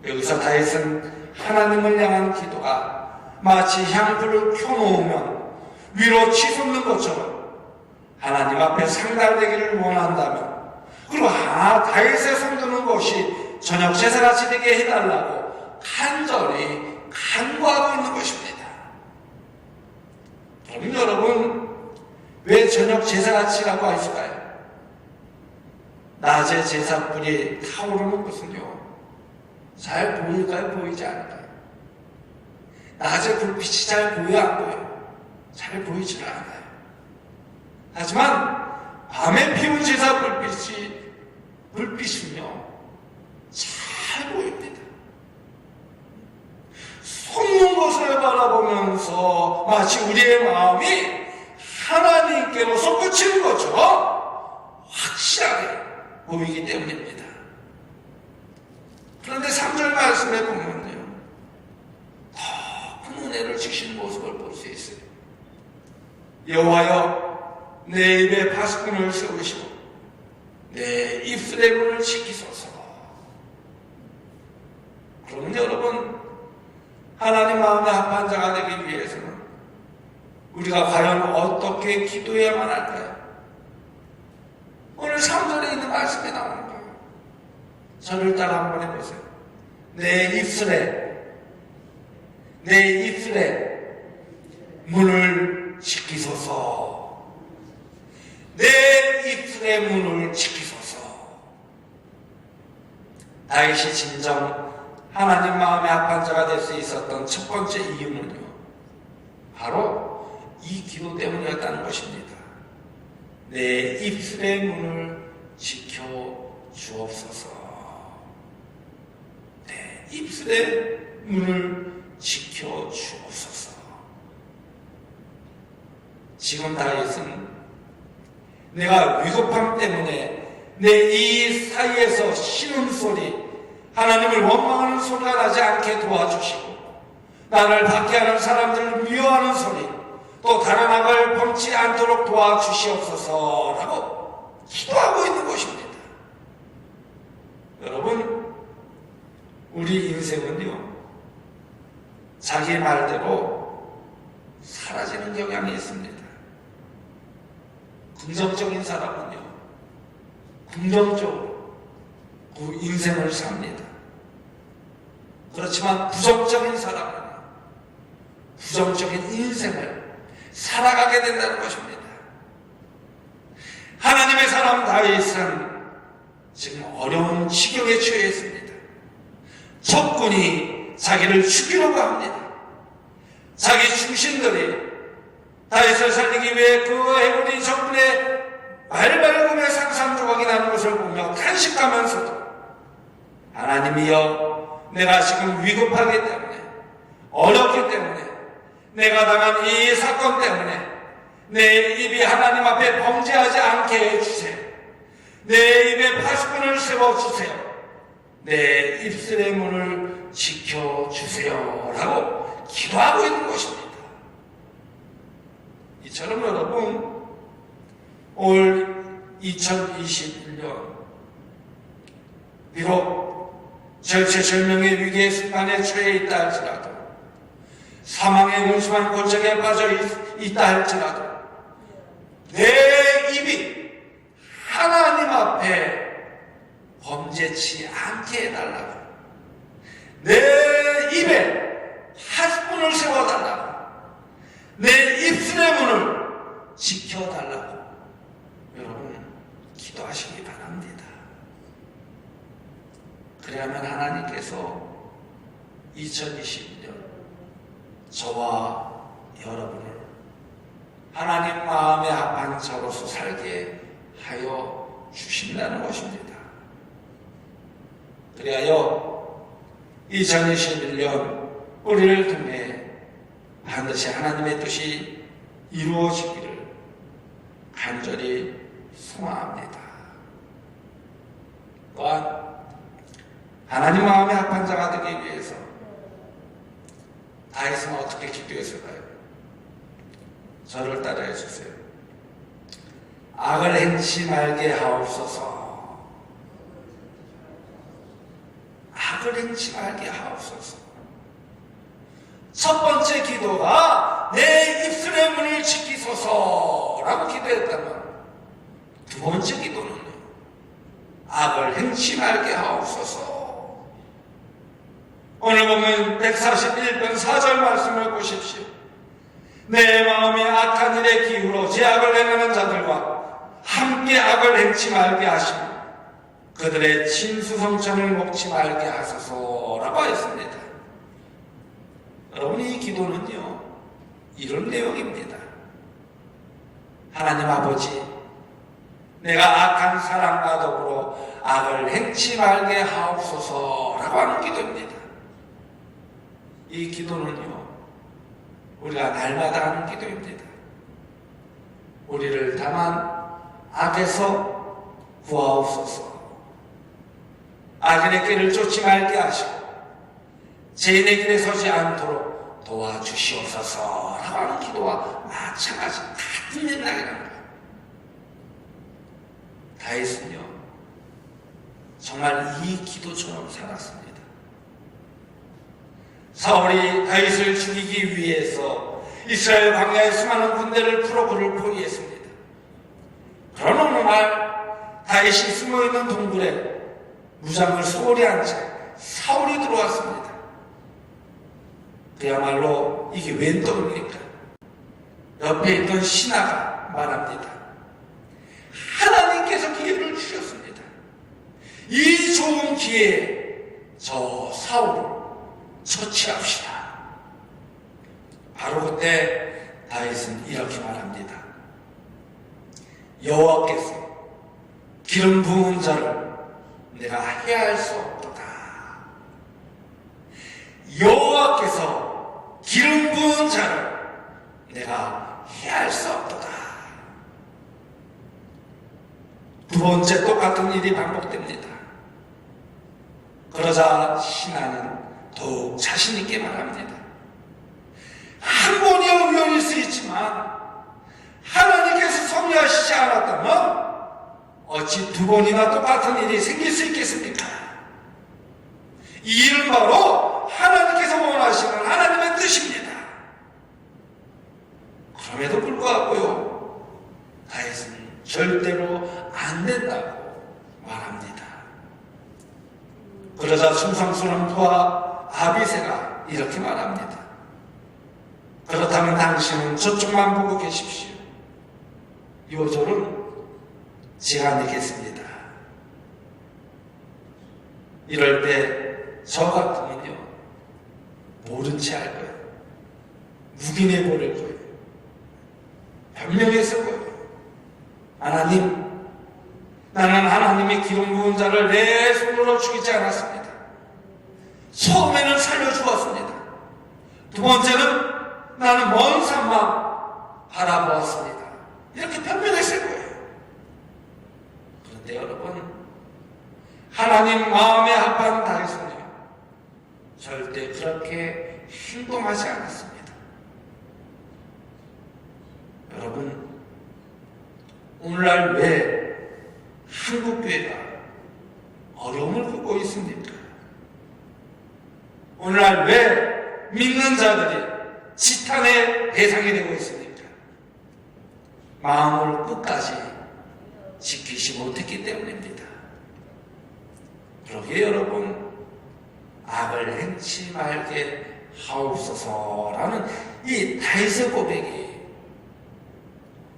여기서 다윗은 하나님을 향한 기도가 마치 향불을 켜놓으면 위로 치솟는 것처럼 하나님 앞에 상달되기를 원한다면, 그리고 다윗의 손드는 것이 저녁 제사같이 되게 해달라고 간절히 간구하고 있는 것입니다. 그럼 여러분, 왜 저녁 제사같이라고 했을까요? 낮에 제사불이 타오르는 것은요, 잘 보일까요? 보이지 않을까요? 낮에 불빛이 잘 보여 안 보여? 잘 보이지는 않아요. 하지만 밤에 피운 제사 불빛은요, 잘 보입니다. 솟는 것을 바라보면서 마치 우리의 마음이 하나님께로 솟구치는 것처럼 확실하게 보이기 때문입니다. 그런데 3절 말씀에 보면요, 더 큰 은혜를 주시는 모습을 볼 수 있어요. 여호와여, 내 입에 파수꾼을 세우시고 내 입술의 문을 지키소서. 그러면 여러분, 하나님 마음에 합한 자가 되기 위해서는 우리가 과연 어떻게 기도해야만 할까요? 오늘 3절에 있는 말씀이 나오는 거예요. 저를 따라 한번 해보세요. 내 입술에 문을 지키소서. 내 입술의 문을 지키소서. 다윗이 진정 하나님 마음에 합한 자가 될 수 있었던 첫 번째 이유는요, 바로 이 기도 때문이었다는 것입니다. 내 입술의 문을 지켜 주옵소서. 내 입술의 문을 지켜 주옵소서. 지금 다윗은 내가 위급함 때문에 내 이 사이에서 신음소리, 하나님을 원망하는 소리가 나지 않게 도와주시고, 나를 박해하는 사람들을 미워하는 소리, 또 다른 악을 범치 않도록 도와주시옵소서라고 기도하고 있는 것입니다. 여러분, 우리 인생은요, 자기 말대로 사라지는 경향이 있습니다. 긍정적인 사람은요, 긍정적으로 그 인생을 삽니다. 그렇지만 부정적인 사람은 부정적인 인생을 살아가게 된다는 것입니다. 하나님의 사람 다윗은 지금 어려운 지경에 처해 있습니다. 적군이 자기를 죽이려고 합니다. 자기 충신들이 다윗을 살리기 위해 그 해군이 적군의 말발굽에 산산조각이 나는 것을 보며 탄식하면서도, 하나님이여, 내가 지금 위급하기 때문에, 어렵기 때문에, 내가 당한 이 사건 때문에 내 입이 하나님 앞에 범죄하지 않게 해주세요. 내 입에 파수꾼을 세워주세요. 내 입술의 문을 지켜주세요 라고 기도하고 있는 것입니다. 이처럼 여러분, 올 2021년 비록 절체절명의 위기의 순간에 처해 있다 할지라도, 사망의 근심한 골짜기에 빠져 있다 할지라도, 내 입이 하나님 앞에 범죄치 지켜달라고 여러분 기도하시기 바랍니다. 그래야만 하나님께서 2021년 저와 여러분을 하나님 마음에 합한 자로서 살게 하여 주신다는 것입니다. 그리하여 2021년 우리를 통해 반드시 하나님의 뜻이 이루어지기를 간절히 소망합니다. 또한 하나님 마음에 합한 자가 되기 위해서 다윗은 어떻게 기도했을까요? 저를 따라해 주세요. 악을 행치 말게 하옵소서. 악을 행치 말게 하옵소서. 첫 번째 기도가 내 입술의 문을 지키소서라고 기도했다면, 두 번째 기도는요, 악을 행치 말게 하옵소서. 오늘 보면 141편 4절 말씀을 보십시오. 내 마음이 악한 일에 기울어 죄악을 행하는 자들과 함께 악을 행치 말게 하시고 그들의 진수성찬을 먹지 말게 하소서라고 하였습니다. 여러분, 이 기도는요, 이런 내용입니다. 하나님 아버지, 내가 악한 사람과 더불어 악을 행치 말게 하옵소서라고 하는 기도입니다. 이 기도는요, 우리가 날마다 하는 기도입니다. 우리를 다만 악에서 구하옵소서. 악인의 길을 쫓지 말게 하시고 죄인의 길에 서지 않도록 도와주시옵소서라고 하는 기도와 마찬가지 같은 맥락이랍니다. 다윗은요, 정말 이 기도처럼 살았습니다. 사울이 다윗을 죽이기 위해서 이스라엘 광야에 수많은 군대를 풀어 그를 포위했습니다. 그러나 어느 날 다윗이 숨어있는 동굴에 무장을 소홀히 한 채 사울이 들어왔습니다. 그야말로 이게 웬 떡입니까? 옆에 있던 신하가 말합니다. 하나님께서 기회를 주셨습니다. 이 좋은 기회에 저 사울을 처치합시다. 바로 그때 다윗은 이렇게 말합니다. 여호와께서 기름 부은 자를 내가 해할 수 없도다. 여호와께서 기름 부은 자를 내가 해할 수 없도다. 두 번째 똑같은 일이 반복됩니다. 그러자 신하는 더욱 자신있게 말합니다. 한 번이야 우연일 수 있지만 하나님께서 섭리하시지 않았다면 어찌 두 번이나 똑같은 일이 생길 수 있겠습니까? 이 일은 바로 하나님께서 원하시는 하나님의 뜻입니다. 그럼에도 불구하고요, 다윗은 절대로 안 된다고 말합니다. 그러자 충성스러운 부하 아비새가 이렇게 말합니다. 그렇다면 당신은 저쪽만 보고 계십시오. 요절은 제가 내겠습니다. 이럴 때 저 같으면요, 모른 채 할 거예요. 묵인해 버릴 거예요. 변명했을 거예요. 하나님, 나는 하나님의 기름 부은 자를 내 손으로 죽이지 않았습니다. 처음에는 살려주었습니다. 두 번째는 나는 먼 산만 바라보았습니다. 이렇게 변명했을 거예요. 그런데 여러분, 하나님 마음에 합한 다윗은요, 절대 그렇게 행동하지 않았습니다. 여러분, 오늘날 왜 한국교회가 어려움을 겪고 있습니까? 오늘날 왜 믿는 자들이 지탄의 대상이 되고 있습니까? 마음을 끝까지 지키지 못했기 때문입니다. 그러기에 여러분, 악을 행치 말게 하옵소서라는 이 다윗의 고백이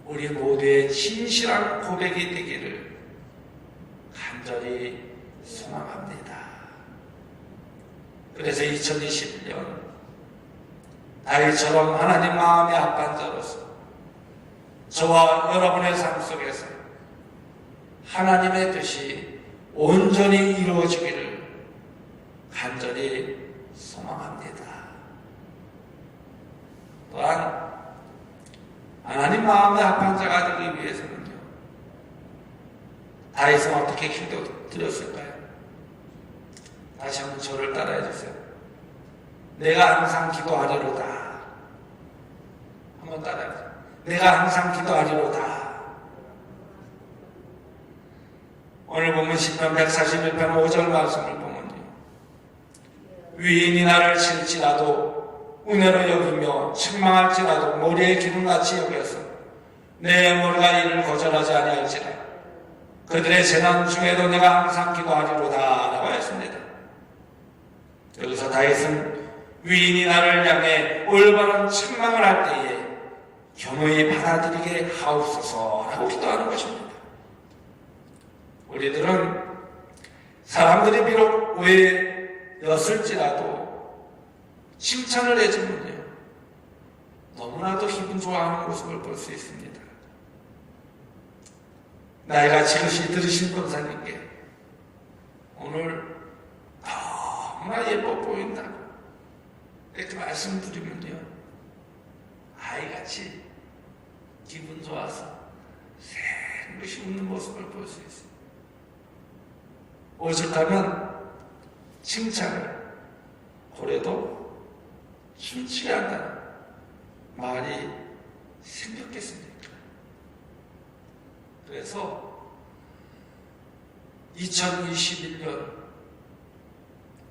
우리 모두의 진실한 고백이 되기를 간절히 소망합니다. 그래서 2021년 다윗처럼 하나님 마음에 합한 자로서 저와 여러분의 삶 속에서 하나님의 뜻이 온전히 이루어지기를 간절히 소망합니다. 또한 하나님 마음에 합한 자가 되기 위해서는요, 다윗은 어떻게 기도드렸을까요? 다시 한번 저를 따라해 주세요. 내가 항상 기도하리로다. 한번 따라해 주세요. 내가 항상 기도하리로다. 오늘 보면 시편 141편 5절 말씀을 보면요, 위인이 나를 칠지라도 은혜로 여기며 책망할지라도 머리에 기름같이 여겨서 내 머리가 이를 거절하지 아니할지라 그들의 재난 중에도 내가 항상 기도하리로다 라고 했습니다. 여기서 다윗은 위인이 나를 향해 올바른 책망을 할 때에 겸허히 받아들이게 하옵소서 라고 기도하는 것입니다. 우리들은 사람들이 비록 오해였을지라도 칭찬을 해주면요, 너무나도 기분 좋아하는 모습을 볼 수 있습니다. 나이가 지그시 들으신 권사님께 오늘 너무나 예뻐 보인다고 이렇게 말씀드리면요, 아이같이 기분 좋아서 생긋이 웃는 모습을 볼 수 있습니다. 오죽하면 칭찬을 고래도 힘치게 한다는 말이 생겼겠습니까? 그래서 2021년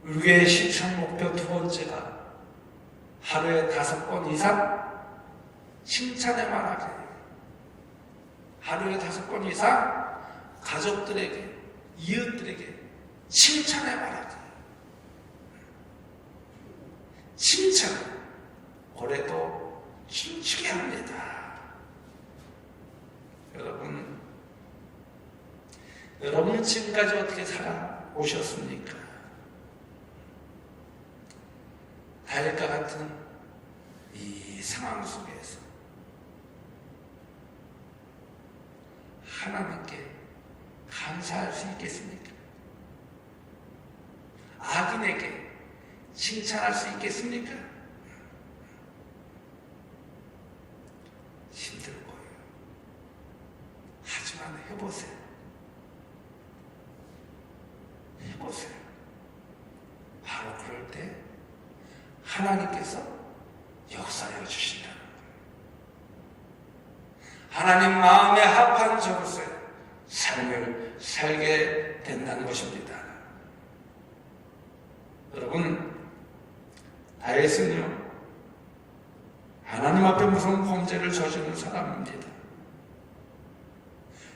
우리의 실천 목표 두 번째가 하루에 5번 이상 칭찬에 말하기, 하루에 5번 이상 가족들에게, 이웃들에게 칭찬에 말하기. 칭찬은 올해도 힘주게 합니다. 여러분은 지금까지 어떻게 살아오셨습니까? 다윗과 같은 이 상황 속에서 하나님께 감사할 수 있겠습니까? 악인에게 칭찬할 수 있겠습니까? 힘들 거예요. 하지만 해보세요. 해보세요. 바로 그럴 때 하나님께서 역사해 주신다는 거예요. 하나님 마음에 합한 저로서의 삶을 살게 된다는 것입니다. 여러분, 다윗은요, 하나님 앞에 무서운 범죄를 저지른 사람입니다.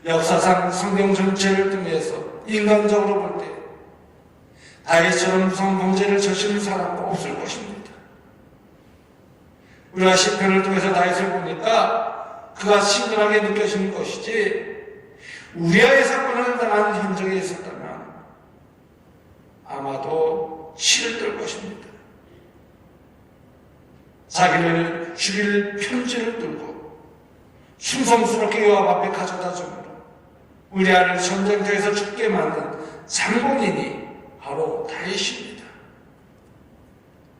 역사상 성경 전체를 통해서 인간적으로 볼 때 다윗처럼 무서운 범죄를 저지른 사람도 없을 것입니다. 우리가 시편을 통해서 다윗을 보니까 그가 친근하게 느껴지는 것이지, 우리아의 사건을 당한 현장에 있었다면 아마도 치를 떨 것입니다. 자기를 죽일 편지를 들고 충성스럽게 요압 앞에 가져다 주므로 우리아를 전쟁터에서 죽게 만든 장본인이 바로 다윗입니다.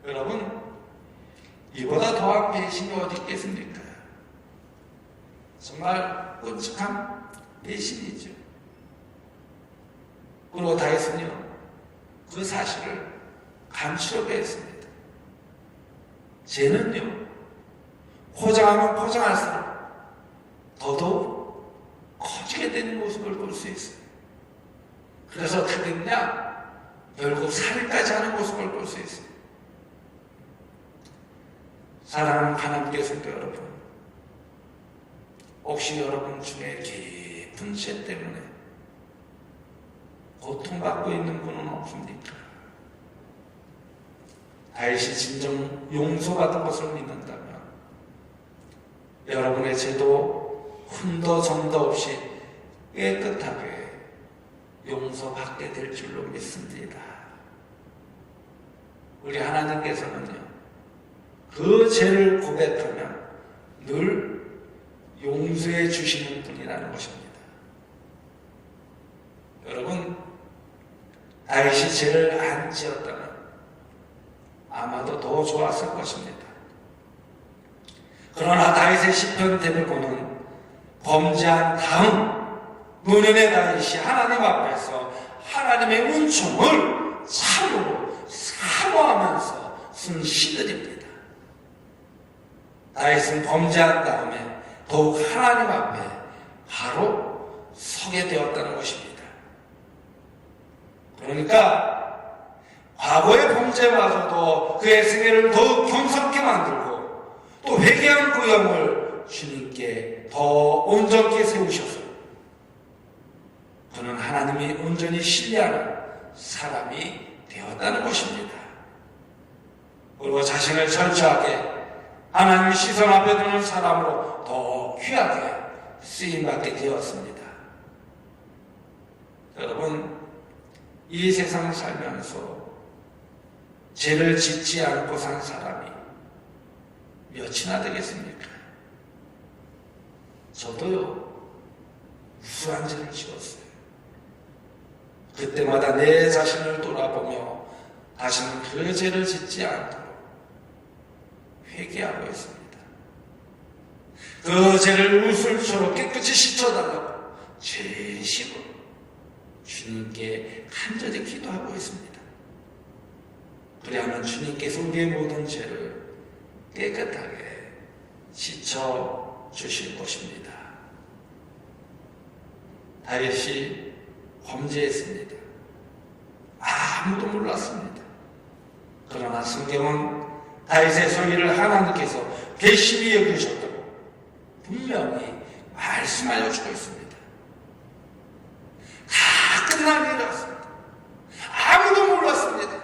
여러분, 이보다 더한 배신이 어디 있겠습니까? 정말 끔찍한 배신이죠. 그리고 다윗은요, 그 사실을 감추려고 했습니다. 죄는요, 포장하면 포장할수록 더더욱 커지게 되는 모습을 볼 수 있어요. 그래서 어떻게 됐냐? 결국 살인까지 하는 모습을 볼 수 있어요. 사랑하는 하나님께 성도 여러분, 혹시 여러분 중에 깊은 죄 때문에 고통받고 있는 분은 없습니까? 다윗이 진정 용서받은 것을 믿는다면 여러분의 죄도 흠도 점도 없이 깨끗하게 용서받게 될 줄로 믿습니다. 우리 하나님께서는요, 그 죄를 고백하면 늘 용서해 주시는 분이라는 것입니다. 여러분, 다윗이 죄를 안 지었다면 아마도 더 좋았을 것입니다. 그러나 다윗의 시편 대부분은 범죄한 다음 노년의 다윗이 하나님 앞에서 하나님의 은총을 참으로 사모하면서 쓴 시들입니다. 다윗은 범죄한 다음에 더욱 하나님 앞에 바로 서게 되었다는 것입니다. 그러니까 과거의 범죄마저도 그의 생애를 더욱 경솔케 만들고 또 회개한 그 영을 주님께 더 온전케 세우셔서 그는 하나님이 온전히 신뢰하는 사람이 되었다는 것입니다. 그리고 자신을 철저하게 하나님의 시선 앞에 두는 사람으로 더 귀하게 쓰임받게 되었습니다. 여러분, 이 세상을 살면서 죄를 짓지 않고 산 사람이 몇이나 되겠습니까? 저도요, 무수한 죄를 지었어요. 그때마다 내 자신을 돌아보며 다시는 그 죄를 짓지 않도록 회개하고 있습니다. 그 죄를 우슬초로 깨끗이 씻어달라고 진심으로 주님께 간절히 기도하고 있습니다. 그리하면 주님께서 우리의 모든 죄를 깨끗하게 씻어주실 것입니다. 다윗이 범죄했습니다. 아무도 몰랐습니다. 그러나 성경은 다윗의 소리를 하나님께서 괘씸히 여기셨다고 분명히 말씀하여 주고 있습니다. 다 끝난 일이었습니다. 아무도 몰랐습니다.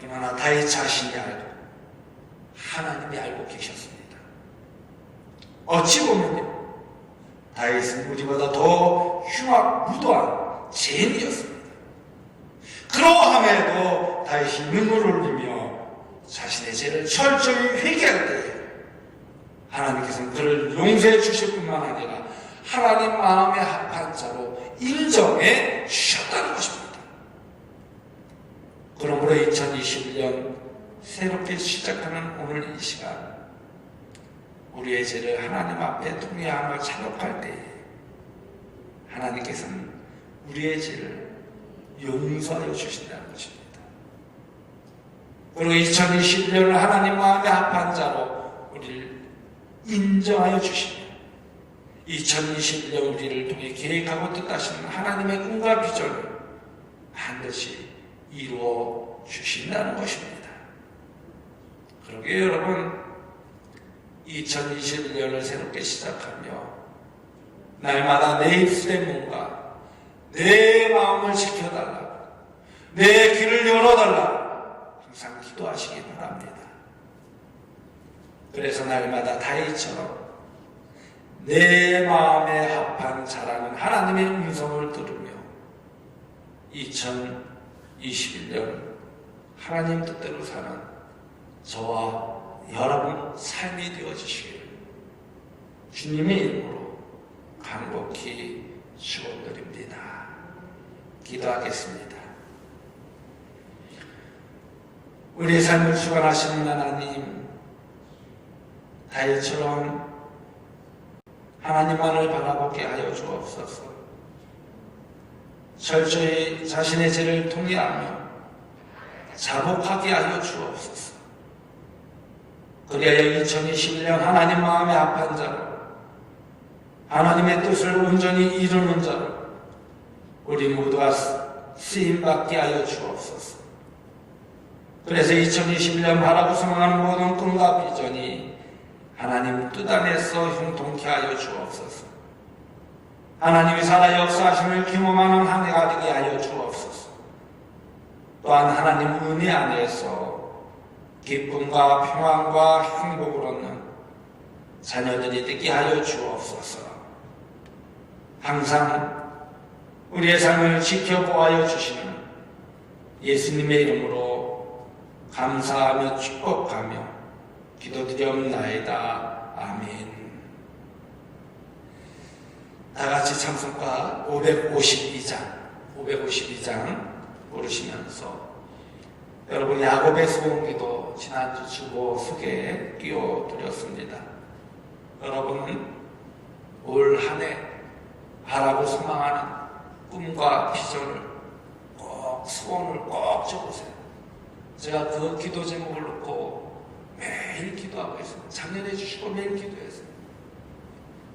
그러나 다윗 자신이 알고 하나님이 알고 계셨습니다. 어찌 보면요, 다윗은 우리보다 더 흉악무도한 죄인이었습니다. 그러함에도 다윗이 눈물을 흘리며 자신의 죄를 철저히 회개할 때에 하나님께서는 그를 용서해 주실 뿐만 아니라 하나님 마음에 합한 자로 인정해 주셨다는 것입니다. 그러므로 2021년 새롭게 시작하는 오늘 이 시간, 우리의 죄를 하나님 앞에 통회함을 찬송할 때에 하나님께서는 우리의 죄를 용서하여 주신다는 것입니다. 그리고 2021년을 하나님 마음에 합한 자로 우리를 인정하여 주시며 2021년 우리를 통해 계획하고 뜻하시는 하나님의 꿈과 비전을 반드시 이루어 주신다는 것입니다. 그러게 여러분, 2021년을 새롭게 시작하며 날마다 내 입술의 문과 내 마음을 지켜달라고, 내 귀를 열어달라고 항상 기도하시기 바랍니다. 그래서 날마다 다윗처럼 내 마음에 합한 자라는 하나님의 음성을 들으며 2021년 하나님 뜻대로 사는 저와 여러분 삶이 되어주시길 주님의 이름으로 간곡히 축원드립니다. 기도하겠습니다. 우리의 삶을 주관하시는 하나님, 다윗처럼 하나님만을 바라보게 하여 주옵소서. 철저히 자신의 죄를 통회하며 자복하게 하여 주옵소서. 그리하여 2021년 하나님 마음에 합한 자로, 하나님의 뜻을 온전히 이루는 자로 우리 모두가 쓰임받게 하여 주옵소서. 그래서 2021년 바라고 소망하는 모든 꿈과 비전이 하나님 뜻 안에서 형통케 하여 주옵소서. 하나님이 살아 역사하심을 경험하는 한 해가 되게 하여 주옵소서. 또한 하나님 은혜 안에서 기쁨과 평안과 행복을 얻는 자녀들이 되게 하여 주옵소서. 항상 우리의 삶을 지켜보아여 주시는 예수님의 이름으로 감사하며 축복하며 기도드리옵나이다. 아멘. 다같이 찬송가 552장 부르시면서 여러분 야곱의 소원기도 지난주 주보 속에 띄워드렸습니다. 여러분 올 한 해 바라고 소망하는 꿈과 비전을 꼭 소원을 꼭 적으세요. 제가 그 기도 제목을 놓고 매일 기도하고 있습니다. 작년에 주시고 매일 기도했어요.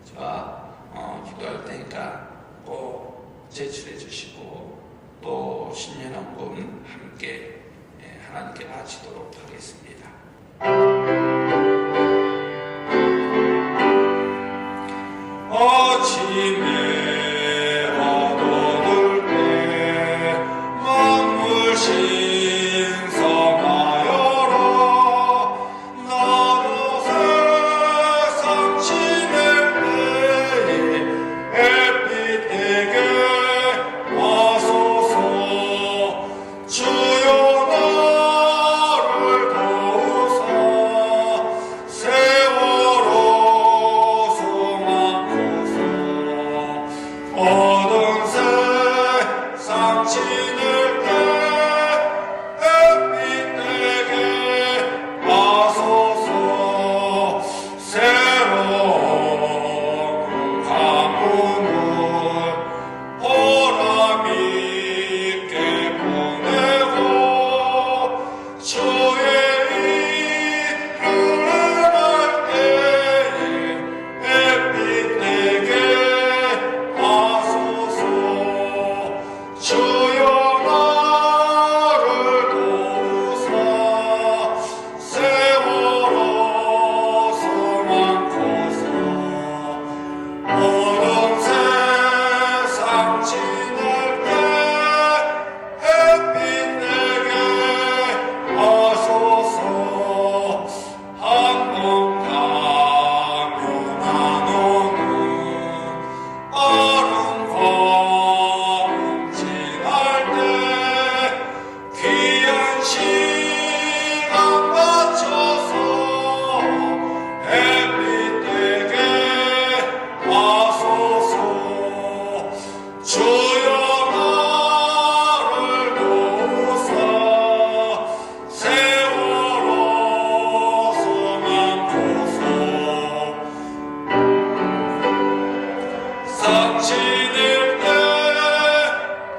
제가 기도할 테니까 꼭 제출해 주시고 또 신년원금 함께 하나님께 바치도록 하겠습니다. 아침에 얻어들 때 만물 신성하여라. 나로 세상 지낼 때에 햇빛에게 와소서. 주여 나를 도우사 세월호 소망고서. 어두운 세상 지낼 때 햇빛 내게 와소서. 새로운 가문을 보람 있게 보내고 주의 이름을 할 때에 햇빛 내게 와소서. 주여 나를 도우사 세월호 소망고서. 어두운 세상 지낼 때 햇빛 내게 와소서. 한번 가면 안 오는 빠른 걸음 지날 때 귀한 시간 맞춰서 햇빛 내게 와소서. 주여 나를 도우사 세월호 소망고서. 상 지낼 때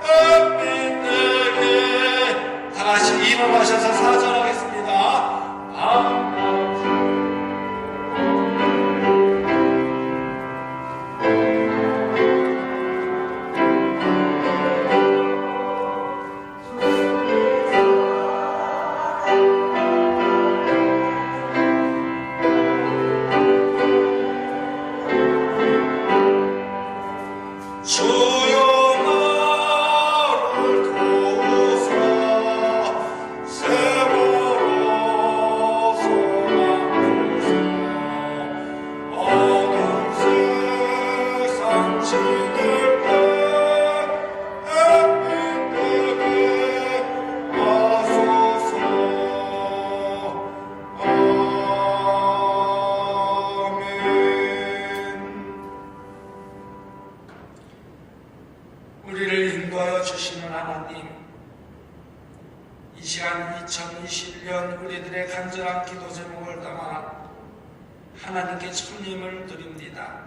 햇빛 내게. 다같이 일어나셔서 사절하겠습니다. 주여 나를 도우사 세월호 소망고서. 어두운 세상 지낼 때 햇빛 내게 와소서. 아멘. 우리를 인도하여 주시는 하나님, 이 시간 2021년 우리들의 간절한 기도 제목을 담아 하나님께 천님을 드립니다.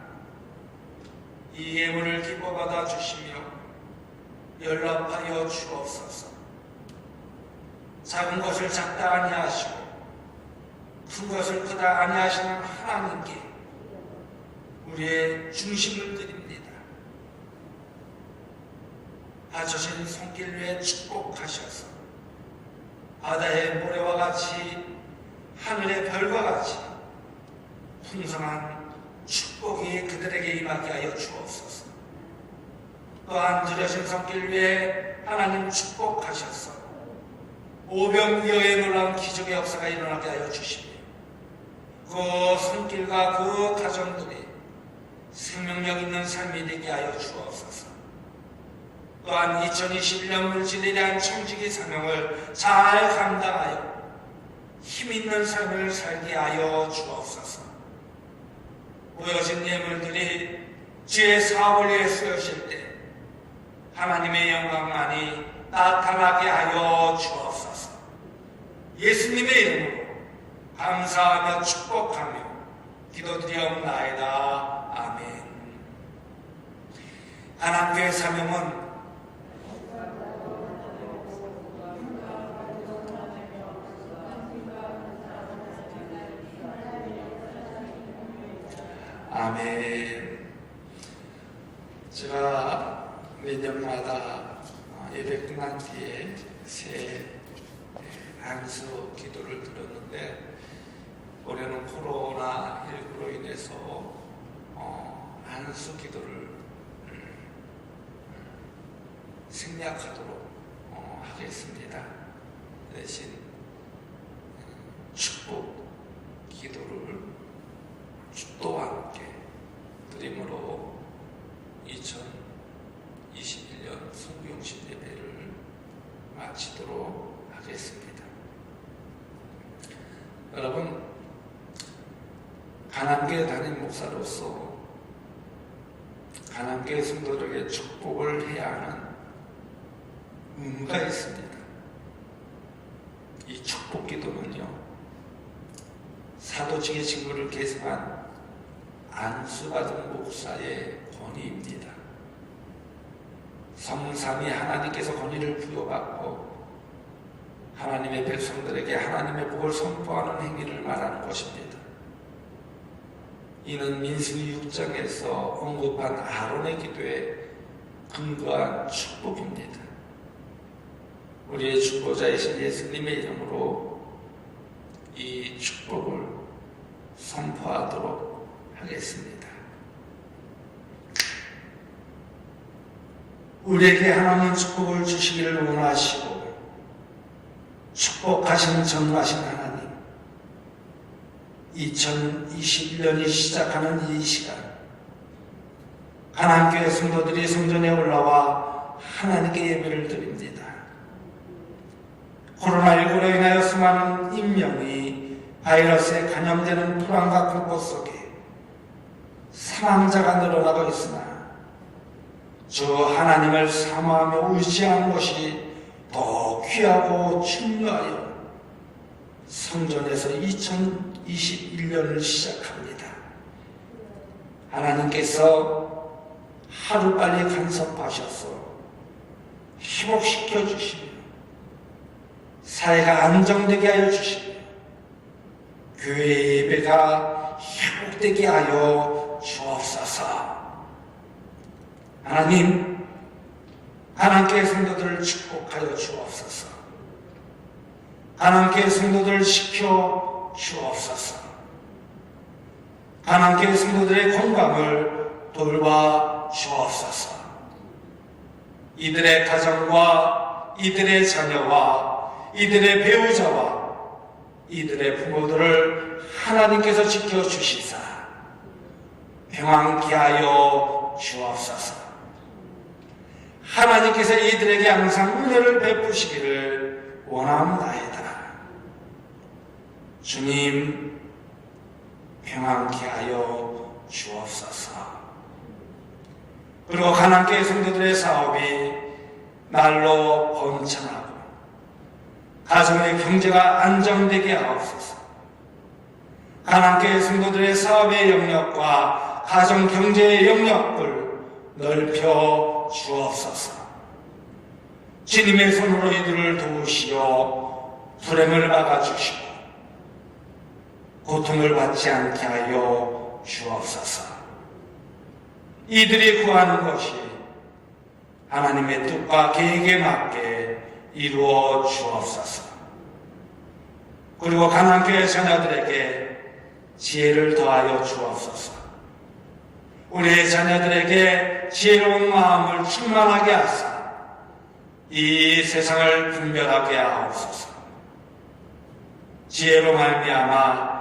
이 예물을 기뻐 받아 주시며 연락하여 주옵소서. 작은 것을 작다 아니하시고 큰 것을 크다 아니하시는 하나님께 우리의 중심을 드립니다. 바쳐진 손길 위에 축복하셔서 바다의 모래와 같이 하늘의 별과 같이 풍성한 축복이 그들에게 임하게 하여 주옵소서. 또한 드려진 손길 위에 하나님 축복하셔서 오병이어의 놀라운 기적의 역사가 일어나게 하여 주시며 그 손길과 그 가정들이 생명력 있는 삶이 되게 하여 주옵소서. 또한 2021년 물질에 대한 청지기 사명을 잘 감당하여 힘 있는 삶을 살게 하여 주옵소서. 모여진 예물들이 주의 사업을 위해 쓰여질 때 하나님의 영광만이 나타나게 하여 주옵소서. 예수님의 이름으로 감사하며 축복하며 기도드리옵나이다. 아멘. 가난교회 사명은 아멘. 제가 매년마다 예배 끝난 뒤에 새 안수 기도를 드렸는데 올해는 코로나19로 인해서 안수 기도를 생략하도록 하겠습니다. 대신 축복 기도를 축도와 함께 드림으로 2021년 성교용신 예배를 마치도록 하겠습니다. 여러분, 가난교회 담임 목사로서 가난교회 성도들에게 축복을 해야 하는 의무가 있습니다. 이 축복 기도는요, 사도직의 직무를 계승한 안수받은 목사의 권위입니다. 성삼위 하나님께서 권위를 부여받고 하나님의 백성들에게 하나님의 복을 선포하는 행위를 말하는 것입니다. 이는 민수기 6장에서 언급한 아론의 기도에 근거한 축복입니다. 우리의 중보자이신 예수님의 이름으로 이 축복을 선포하도록 하겠습니다. 우리에게 하나님 축복을 주시기를 원하시고 축복하신 전능하신 하나님, 2021년이 시작하는 이 시간, 가난교회 성도들이 성전에 올라와 하나님께 예배를 드립니다. 코로나19로 인하여 수많은 인명이 바이러스에 감염되는 불안과 공포 속에 사망자가 늘어나고 있으나 주 하나님을 사모하며 의지하는 것이 더 귀하고 중요하여 성전에서 2021년을 시작합니다. 하나님께서 하루빨리 간섭하셔서 회복시켜 주시며 사회가 안정되게 하여 주시며 교회 예배가 회복되게 하여 주옵소서. 하나님, 가난교회 성도들을 축복하여 주옵소서. 가난교회 성도들을 지켜 주옵소서. 가난교회 성도들의 건강을 돌봐 주옵소서. 이들의 가정과 이들의 자녀와 이들의 배우자와 이들의 부모들을 하나님께서 지켜주시사 평안케 하여 주옵소서. 하나님께서 이들에게 항상 은혜를 베푸시기를 원합나이다. 주님, 평안케 하여 주옵소서. 그리고 가난교회 성도들의 사업이 날로 번창하고 가정의 경제가 안정되게 하옵소서. 가난교회 성도들의 사업의 영역과 가정 경제의 영역을 넓혀 주옵소서. 주님의 손으로 이들을 도우시어 불행을 막아주시고 고통을 받지 않게 하여 주옵소서. 이들이 구하는 것이 하나님의 뜻과 계획에 맞게 이루어 주옵소서. 그리고 가난교회 자녀들에게 지혜를 더하여 주옵소서. 우리의 자녀들에게 지혜로운 마음을 충만하게 하사 이 세상을 분별하게 하옵소서. 지혜로 말미암아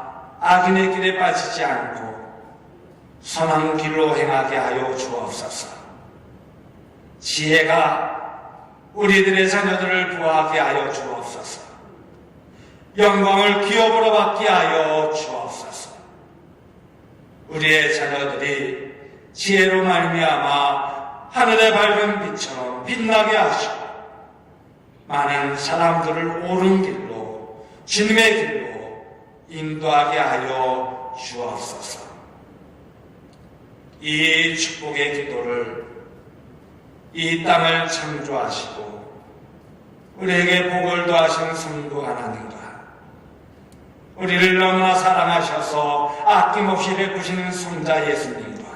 악인의 길에 빠지지 않고 선한 길로 행하게 하여 주옵소서. 지혜가 우리들의 자녀들을 부하게 하여 주옵소서. 영광을 기업으로 받게 하여 주옵소서. 우리의 자녀들이 지혜로 말미암아 하늘의 밝은 빛처럼 빛나게 하시고 많은 사람들을 옳은 길로 주님의 길로 인도하게 하여 주옵소서. 이 축복의 기도를 이 땅을 창조하시고 우리에게 복을 더하신 성부 하나님과 우리를 너무나 사랑하셔서 아낌없이 베푸시는 손자 예수님과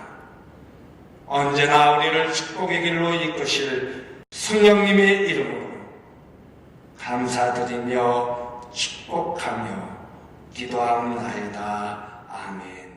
언제나 우리를 축복의 길로 이끄실 성령님의 이름으로 감사드리며 축복하며 기도합나이다. 아멘.